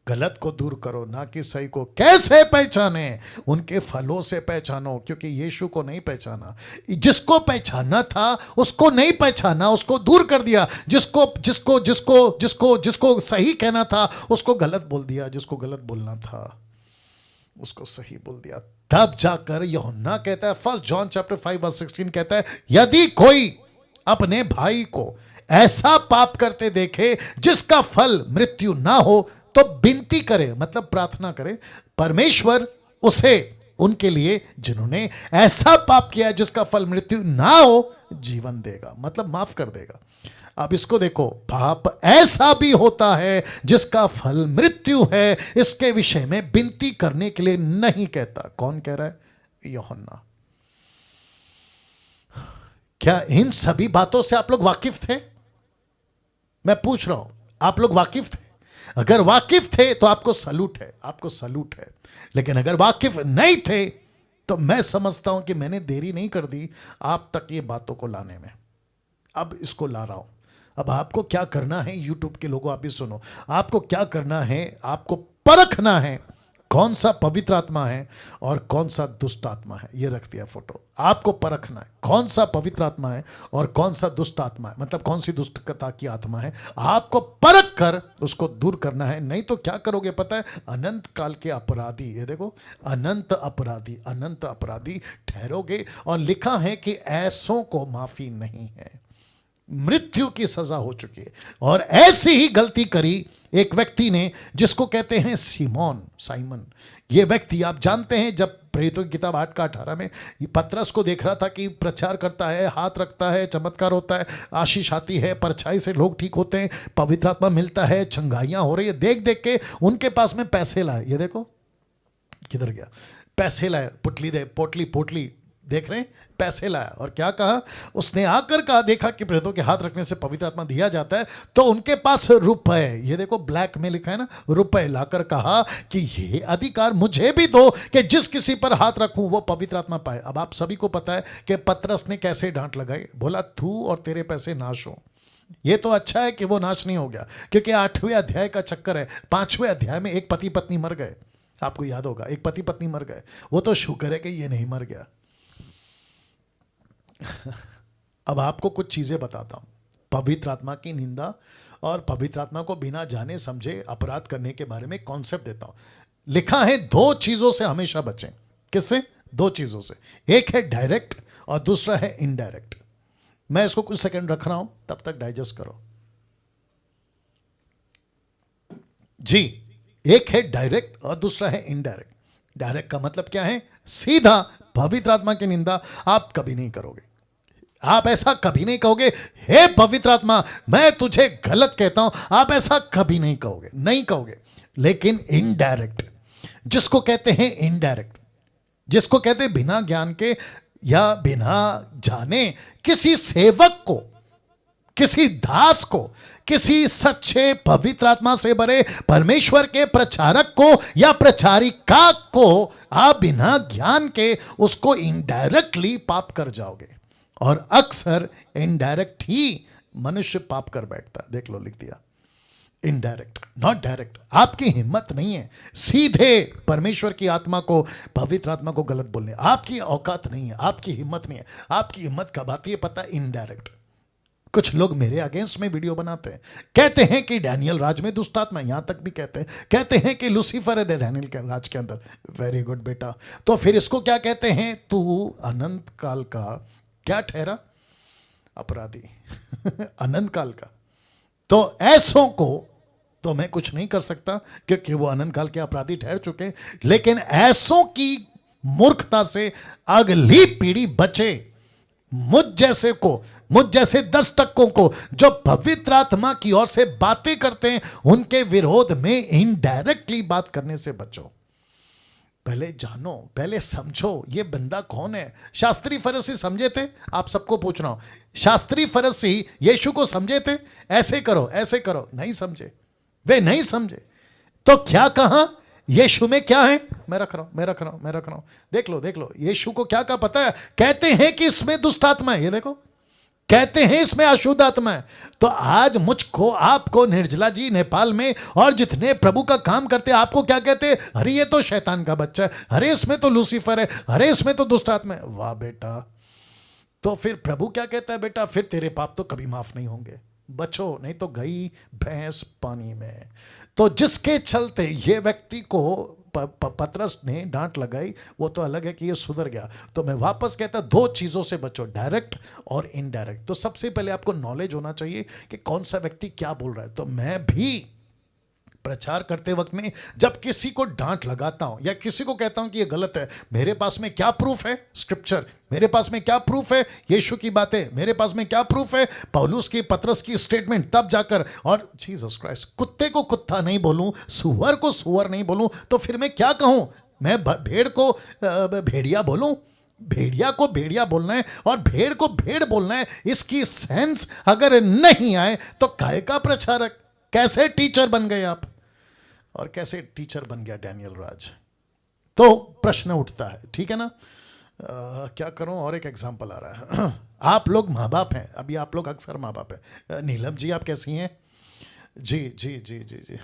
गलत को दूर करो, ना कि सही को। कैसे पहचाने? उनके फलों से पहचानो, क्योंकि यीशु को नहीं पहचाना। जिसको पहचानना था उसको नहीं पहचाना, उसको दूर कर दिया। जिसको जिसको जिसको जिसको जिसको सही कहना था उसको गलत बोल दिया, जिसको गलत बोलना था उसको सही बोल दिया। तब जाकर यूहन्ना कहता है, 1 जॉन चैप्टर 5:16 कहता है, यदि कोई अपने भाई को ऐसा पाप करते देखे जिसका फल मृत्यु ना हो तो विनती करे, मतलब प्रार्थना करे, परमेश्वर उसे उनके लिए जिन्होंने ऐसा पाप किया है जिसका फल मृत्यु ना हो जीवन देगा, मतलब माफ कर देगा। अब इसको देखो, पाप ऐसा भी होता है जिसका फल मृत्यु है, इसके विषय में विनती करने के लिए नहीं कहता। कौन कह रहा है? यूहन्ना। क्या इन सभी बातों से आप लोग वाकिफ थे? मैं पूछ रहा हूं, आप लोग वाकिफ थे? अगर वाकिफ थे तो आपको सलूट है, आपको सलूट है। लेकिन अगर वाकिफ नहीं थे तो मैं समझता हूं कि मैंने देरी नहीं कर दी आप तक ये बातों को लाने में। अब इसको ला रहा हूं। अब आपको क्या करना है, यूट्यूब के लोगों आप भी सुनो, आपको क्या करना है, आपको परखना है कौन सा पवित्र आत्मा है और कौन सा दुष्ट आत्मा है। ये रख दिया फोटो। आपको परखना है कौन सा पवित्र आत्मा है और कौन सा दुष्ट आत्मा है, मतलब कौन सी दुष्टता की आत्मा है। आपको परख कर उसको दूर करना है, नहीं तो क्या करोगे पता है? अनंत काल के अपराधी, ये देखो, अनंत अपराधी ठहरोगे। और लिखा है कि ऐसों को माफी नहीं है, मृत्यु की सजा हो चुकी है। और ऐसी ही गलती करी एक व्यक्ति ने जिसको कहते हैं साइमन। ये व्यक्ति आप जानते हैं, जब प्रेरितों की किताब 8:18 में पतरस को देख रहा था कि प्रचार करता है, हाथ रखता है, चमत्कार होता है, आशीष आती है, परछाई से लोग ठीक होते हैं, पवित्र आत्मा मिलता है, चंगाइयां हो रही है, देख देख के उनके पास में पैसे लाए। ये देखो किधर गया, पैसे लाए, पोटली देख रहे हैं, पैसे लाया। और क्या कहा उसने? आकर कहा, देखा कि प्रेरितों के हाथ रखने से पवित्र आत्मा दिया जाता है, तो उनके पास रुपए, ये देखो ब्लैक में लिखा है ना, रुपए लाकर कहा कि ये अधिकार मुझे भी दो कि जिस किसी पर हाथ रखूं वो पवित्र आत्मा पाए। अब आप सभी को पता है कि पतरस ने कैसे डांट लगाई, बोला तू और तेरे पैसे नाश हो। ये तो अच्छा है कि वो नाश नहीं हो गया, क्योंकि 8वें अध्याय का चक्कर है। 5वें अध्याय में एक पति पत्नी मर गए, आपको याद होगा, एक पति पत्नी मर गए। वो तो शुक्र है कि ये नहीं मर गया। अब आपको कुछ चीजें बताता हूं, पवित्र आत्मा की निंदा और पवित्र आत्मा को बिना जाने समझे अपराध करने के बारे में कॉन्सेप्ट देता हूं। लिखा है 2 चीजों से हमेशा बचें। किससे? 2 चीजों से। एक है डायरेक्ट और दूसरा है इनडायरेक्ट। मैं इसको कुछ सेकंड रख रहा हूं, तब तक डाइजेस्ट करो। जी, एक है डायरेक्ट और दूसरा है इनडायरेक्ट। डायरेक्ट का मतलब क्या है? सीधा। पवित्र आत्मा की निंदा आप कभी नहीं करोगे। आप ऐसा कभी नहीं कहोगे, हे पवित्र आत्मा मैं तुझे गलत कहता हूं, आप ऐसा कभी नहीं कहोगे, नहीं कहोगे। लेकिन इनडायरेक्ट, जिसको कहते हैं इनडायरेक्ट, जिसको कहते हैं बिना ज्ञान के या बिना जाने किसी सेवक को, किसी दास को, किसी सच्चे पवित्र आत्मा से भरे परमेश्वर के प्रचारक को या प्रचारिका को आप बिना ज्ञान के उसको इनडायरेक्टली पाप कर जाओगे। और अक्सर इनडायरेक्ट ही मनुष्य पाप कर बैठता। देख लो, लिख दिया इनडायरेक्ट, नॉट डायरेक्ट। आपकी हिम्मत नहीं है सीधे परमेश्वर की आत्मा को, पवित्र आत्मा को गलत बोलने, आपकी औकात नहीं है, आपकी हिम्मत नहीं है। आपकी हिम्मत कब आती है पता? इनडायरेक्ट। कुछ लोग मेरे अगेंस्ट में वीडियो बनाते हैं, कहते हैं कि डैनियल राज में दुष्ट आत्मा, यहां तक भी कहते हैं कि लूसीफर है डैनियल के राज के अंदर। वेरी गुड बेटा। तो फिर इसको क्या कहते हैं? तू अनंत काल का क्या ठहरा? अपराधी। अनंत काल का। तो ऐसों को तो मैं कुछ नहीं कर सकता क्योंकि वो अनंत काल के अपराधी ठहर चुके। लेकिन ऐसों की मूर्खता से अगली पीढ़ी बचे। मुझ जैसे को, मुझ जैसे 10 टक्कों को जो पवित्र आत्मा की ओर से बातें करते हैं, उनके विरोध में इनडायरेक्टली बात करने से बचो। पहले जानो, पहले समझो ये बंदा कौन है। शास्त्री फरीसी समझे थे? आप सबको पूछ रहा हूं, शास्त्री फरीसी यीशु को समझे थे? ऐसे करो, ऐसे करो, नहीं समझे। वे नहीं समझे। तो क्या कहा? यीशु में क्या है? मैं रख रहा हूं, मैं रख रहा हूं, मैं रख रहा हूं। देख लो, देख लो, यीशु को क्या कहा पता है? कहते हैं कि इसमें दुष्ट आत्मा है। ये देखो, कहते हैं इसमें अशुद्ध आत्मा है। तो आज मुझको, आपको, निर्जला जी नेपाल में और जितने प्रभु का काम करते हैं, आपको क्या कहते हैं? अरे ये तो शैतान का बच्चा है, अरे इसमें तो लूसीफर है, अरे इसमें तो दुष्ट आत्मा है। वाह बेटा। तो फिर प्रभु क्या कहता है? बेटा फिर तेरे पाप तो कभी माफ नहीं होंगे, बचो, नहीं तो गई भैंस पानी में। तो जिसके चलते ये व्यक्ति को पतरस ने डांट लगाई, वो तो अलग है कि ये सुधर गया। तो मैं वापस कहता, 2 चीजों से बचो, डायरेक्ट और इनडायरेक्ट। तो सबसे पहले आपको नॉलेज होना चाहिए कि कौन सा व्यक्ति क्या बोल रहा है। तो मैं भी प्रचार करते वक्त में जब किसी को डांट लगाता हूं या किसी को कहता हूं कि ये गलत है, मेरे पास में क्या प्रूफ है? स्क्रिप्चर। मेरे पास में क्या प्रूफ है? यीशु की बातें। मेरे पास में क्या प्रूफ है? पौलुस की, पतरस की स्टेटमेंट। तब जाकर, और जीसस क्राइस्ट, कुत्ते को कुत्ता नहीं बोलूं, सुअर को सुअर नहीं बोलूं, तो फिर मैं क्या कहूं? मैं भेड़ को भेड़िया बोलूं? भेड़िया को भेड़िया बोलना है और भेड़ को भेड़ बोलना है। इसकी सेंस अगर नहीं आए तो काय का प्रचारक? कैसे टीचर बन गए आप? और कैसे टीचर बन गया डैनियल राज? तो प्रश्न उठता है, ठीक है ना? क्या करूं? और एक एग्जांपल आ रहा है। आप लोग माँ बाप हैं, अभी आप लोग अक्सर माँ बाप हैं। नीलम जी आप कैसी हैं? जी जी जी जी जी।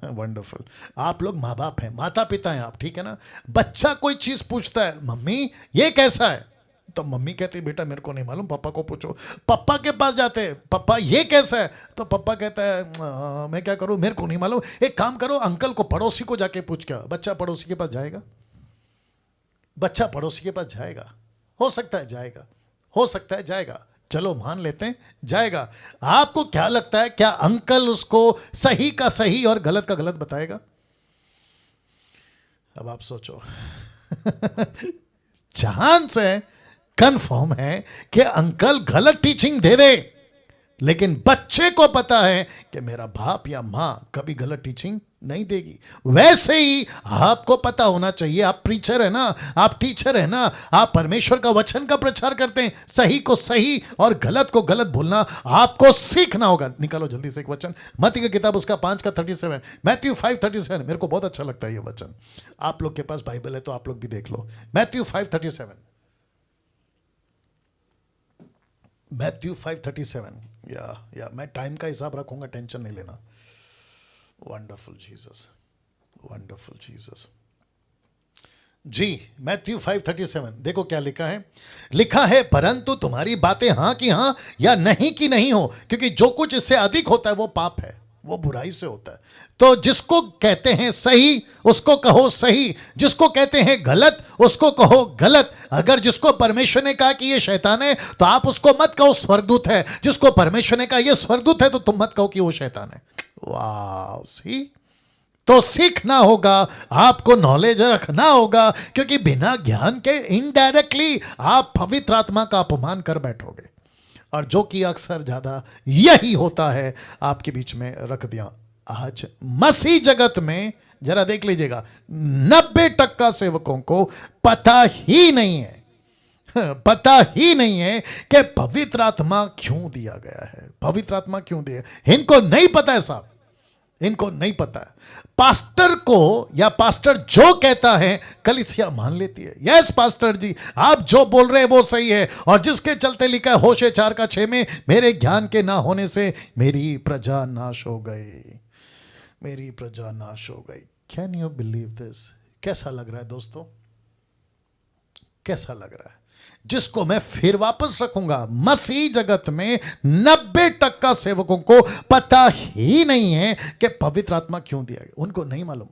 वंडरफुल। आप लोग माँ बाप हैं, माता पिता हैं आप, ठीक है ना? बच्चा कोई चीज पूछता है, मम्मी ये कैसा है? तो मम्मी कहती बेटा मेरे को नहीं मालूम, पापा को पूछो। पापा के पास जाते हैं, पापा ये कैसा है? तो पापा कहता है मैं क्या करूं, मेरे को नहीं मालूम, एक काम करो अंकल को, पड़ोसी को जाके पूछ के। बच्चा पड़ोसी के पास जाएगा? बच्चा पड़ोसी के पास जाएगा? हो सकता है जाएगा, हो सकता है जाएगा, चलो मान लेते हैं जाएगा। आपको क्या लगता है, क्या अंकल उसको सही का सही और गलत का गलत बताएगा? अब आप सोचो। चांस है, कन्फर्म है कि अंकल गलत टीचिंग दे दे, लेकिन बच्चे को पता है कि मेरा बाप या मां कभी गलत टीचिंग नहीं देगी। वैसे ही आपको पता होना चाहिए, आप प्रीचर है ना, आप टीचर है ना, आप परमेश्वर का वचन का प्रचार करते हैं, सही को सही और गलत को गलत बोलना आपको सीखना होगा। निकालो जल्दी से एक वचन, मत्ती की किताब उसका 5:37, मैथ्यू 5:37। मेरे को बहुत अच्छा लगता है ये वचन। आप लोग के पास बाइबल है तो आप लोग भी देख लो, मैथ्यू 5:37। मैथ्यू 5:37। या मैं टाइम का हिसाब रखूंगा, टेंशन नहीं लेना। Wonderful Jesus, wonderful Jesus. जी, मैथ्यू 5:37 देखो क्या लिखा है। लिखा है परंतु तुम्हारी बातें हाँ की हाँ या नहीं की नहीं हो, क्योंकि जो कुछ इससे अधिक होता है वो पाप है, वो बुराई से होता है। तो जिसको कहते हैं सही उसको कहो सही, जिसको कहते हैं गलत उसको कहो गलत। अगर जिसको परमेश्वर ने कहा कि ये शैतान है तो आप उसको मत कहो स्वर्गदूत है, जिसको परमेश्वर ने कहा ये स्वर्गदूत है तो तुम मत कहो कि वो शैतान है। वाह, सी तो सीखना होगा, आपको नॉलेज रखना होगा, क्योंकि बिना ज्ञान के इनडायरेक्टली आप पवित्र आत्मा का अपमान कर बैठोगे, और जो कि अक्सर ज्यादा यही होता है। आपके बीच में रख दिया। आज मसीह जगत में जरा देख लीजिएगा, 90% सेवकों को पता ही नहीं है, पता ही नहीं है कि पवित्र आत्मा क्यों दिया गया है, पवित्र आत्मा क्यों दिया। इनको नहीं पता है साहब, इनको नहीं पता है। पास्टर को या पास्टर जो कहता है कलीसिया मान लेती है, यस पास्टर जी आप जो बोल रहे हैं वो सही है, और जिसके चलते लिखा है होशे 4:6 में, मेरे ज्ञान के ना होने से मेरी प्रजा नाश हो गई, मेरी प्रजा नाश हो गई। Can you believe this? कैसा लग रहा है दोस्तों, कैसा लग रहा है? जिसको मैं फिर वापस रखूंगा, मसीह जगत में 90% सेवकों को पता ही नहीं है कि पवित्र आत्मा क्यों दिया गया, उनको नहीं मालूम।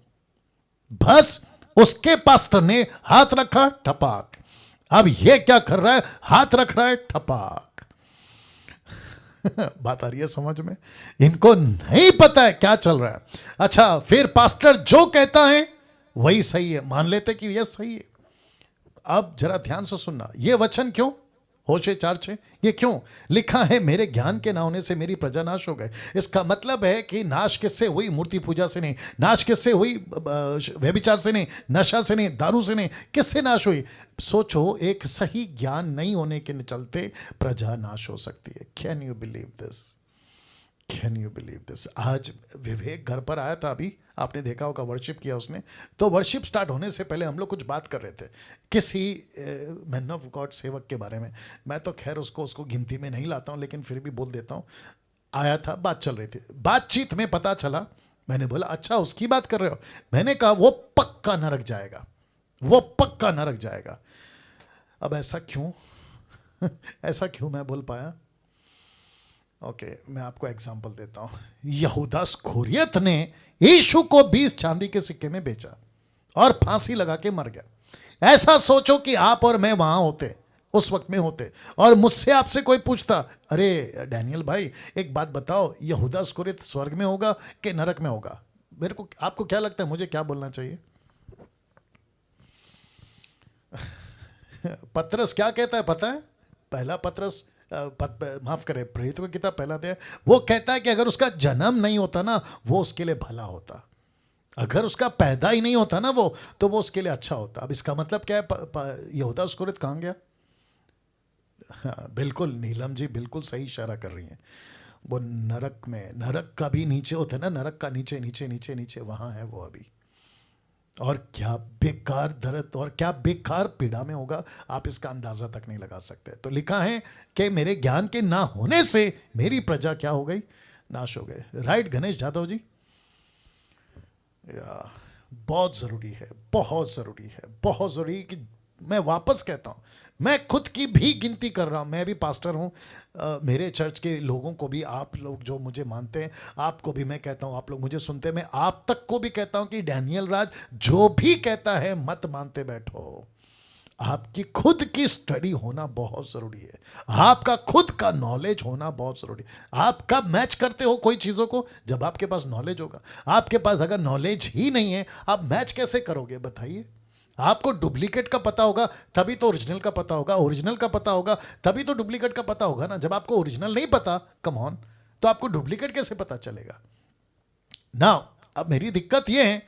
बस उसके पास्टर ने हाथ रखा, ठपाक। अब ये क्या कर रहा है, हाथ रख रहा है, ठपाक। बात आ रही है समझ में? इनको नहीं पता है क्या चल रहा है। अच्छा, फिर पास्टर जो कहता है वही सही है, मान लेते कि यह सही है। अब जरा ध्यान से सुनना, ये वचन क्यों, होशे 4:6, ये क्यों लिखा है, मेरे ज्ञान के ना होने से मेरी प्रजा नाश हो गए। इसका मतलब है कि नाश किससे हुई? मूर्ति पूजा से नहीं, नाश किससे हुई? व्यभिचार से नहीं, नशा से नहीं, दारू से नहीं, किससे नाश हुई? सोचो, एक सही ज्ञान नहीं होने के चलते प्रजा नाश हो सकती है। Can you believe this? Can you believe this? आज विवेक घर पर आया था, अभी आपने देखा होगा, वर्शिप किया उसने। तो वर्शिप स्टार्ट होने से पहले हम लोग कुछ बात कर रहे थे किसी मैन ऑफ गॉड सेवक के बारे में। मैं तो खैर उसको गिनती में नहीं लाता हूँ, लेकिन फिर भी बोल देता हूँ। आया था, बात चल रही थी, बातचीत में पता चला, मैंने बोला अच्छा उसकी बात कर रहे हो? मैंने कहा वो पक्का नरक जाएगा, वो पक्का नरक जाएगा। अब ऐसा क्यों ऐसा क्यों मैं बोल पाया? ओके, मैं आपको एग्जांपल देता हूं। यहूदा स्कूरियत ने यीशु को 20 चांदी के सिक्के में बेचा और फांसी लगा के मर गया। ऐसा सोचो कि आप और मैं वहां होते, उस वक्त में होते, और मुझसे आपसे कोई पूछता, अरे डैनियल भाई एक बात बताओ, यहूदा स्कूरियत स्वर्ग में होगा कि नरक में होगा? मेरे को, आपको क्या लगता है मुझे क्या बोलना चाहिए? पतरस क्या कहता है पता है? पहला पतरस, माफ करें, प्रेरितों की किताब पहला अध्याय, वो कहता है कि अगर उसका जन्म नहीं होता ना, वो उसके लिए भला होता। अगर उसका पैदा ही नहीं होता ना वो, तो वो उसके लिए अच्छा होता। अब इसका मतलब क्या है? यहूदा स्कूरियत कहाँ गया? हाँ, बिल्कुल नीलम जी बिल्कुल सही इशारा कर रही हैं। वो नरक में, नरक का भी नीचे होता है ना, नरक का नीचे नीचे नीचे नीचे, वहां है वो अभी। और क्या बेकार दर्द और क्या बेकार पीड़ा में होगा, आप इसका अंदाजा तक नहीं लगा सकते। तो लिखा है कि मेरे ज्ञान के ना होने से मेरी प्रजा क्या हो गई? नाश हो गए। राइट गणेश जादव जी? बहुत ज़रूरी है, बहुत ज़रूरी है, बहुत ज़रूरी कि मैं वापस कहता हूँ, मैं खुद की भी गिनती कर रहा हूँ, मैं भी पास्टर हूँ। मेरे चर्च के लोगों को भी, आप लोग जो मुझे मानते हैं, आपको भी मैं कहता हूँ, आप लोग मुझे सुनते हैं, मैं आप तक को भी कहता हूँ कि डैनियल राज जो भी कहता है मत मानते बैठो। आपकी खुद की स्टडी होना बहुत ज़रूरी है, आपका खुद का नॉलेज होना बहुत ज़रूरी है। आप कब मैच करते हो कोई चीज़ों को? जब आपके पास नॉलेज होगा। आपके पास अगर नॉलेज ही नहीं है, आप मैच कैसे करोगे बताइए? आपको डुप्लीकेट का पता होगा तभी तो ओरिजिनल का पता होगा, ओरिजिनल का पता होगा तभी तो डुप्लीकेट का पता होगा ना। जब आपको ओरिजिनल नहीं पता, कम ऑन, तो आपको डुप्लीकेट कैसे पता चलेगा ना? अब मेरी दिक्कत यह है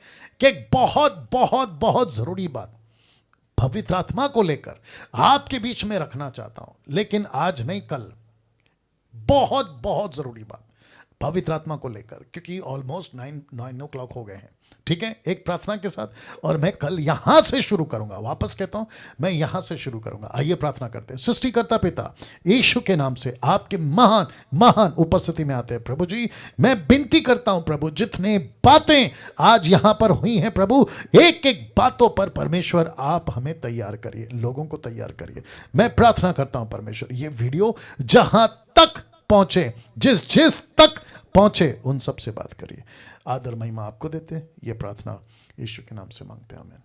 कि बहुत बहुत बहुत जरूरी बात पवित्र आत्मा को लेकर आपके बीच में रखना चाहता हूं, लेकिन आज नहीं कल, बहुत बहुत जरूरी बात पवित्र आत्मा को लेकर, क्योंकि ऑलमोस्ट 9 o'clock हो गए हैं। ठीक है, एक प्रार्थना के साथ, और मैं कल यहां से शुरू करूंगा। वापस कहता हूं, मैं यहां से शुरू करूंगा। आइए प्रार्थना करते हैं। सृष्टिकर्ता पिता, यीशु के नाम से आपके महान महान उपस्थिति में आते हैं प्रभु जी। मैं विनती करता हूं प्रभु, जितने बातें आज यहां पर हुई हैं प्रभु, एक एक बातों पर परमेश्वर आप हमें तैयार करिए, लोगों को तैयार करिए। मैं प्रार्थना करता हूं परमेश्वर, ये वीडियो जहां तक पहुंचे, जिस जिस तक पहुंचे, उन सब से बात करिए। आदर महिमा आपको देते हैं। ये प्रार्थना यीशु के नाम से मांगते हैं, आमीन।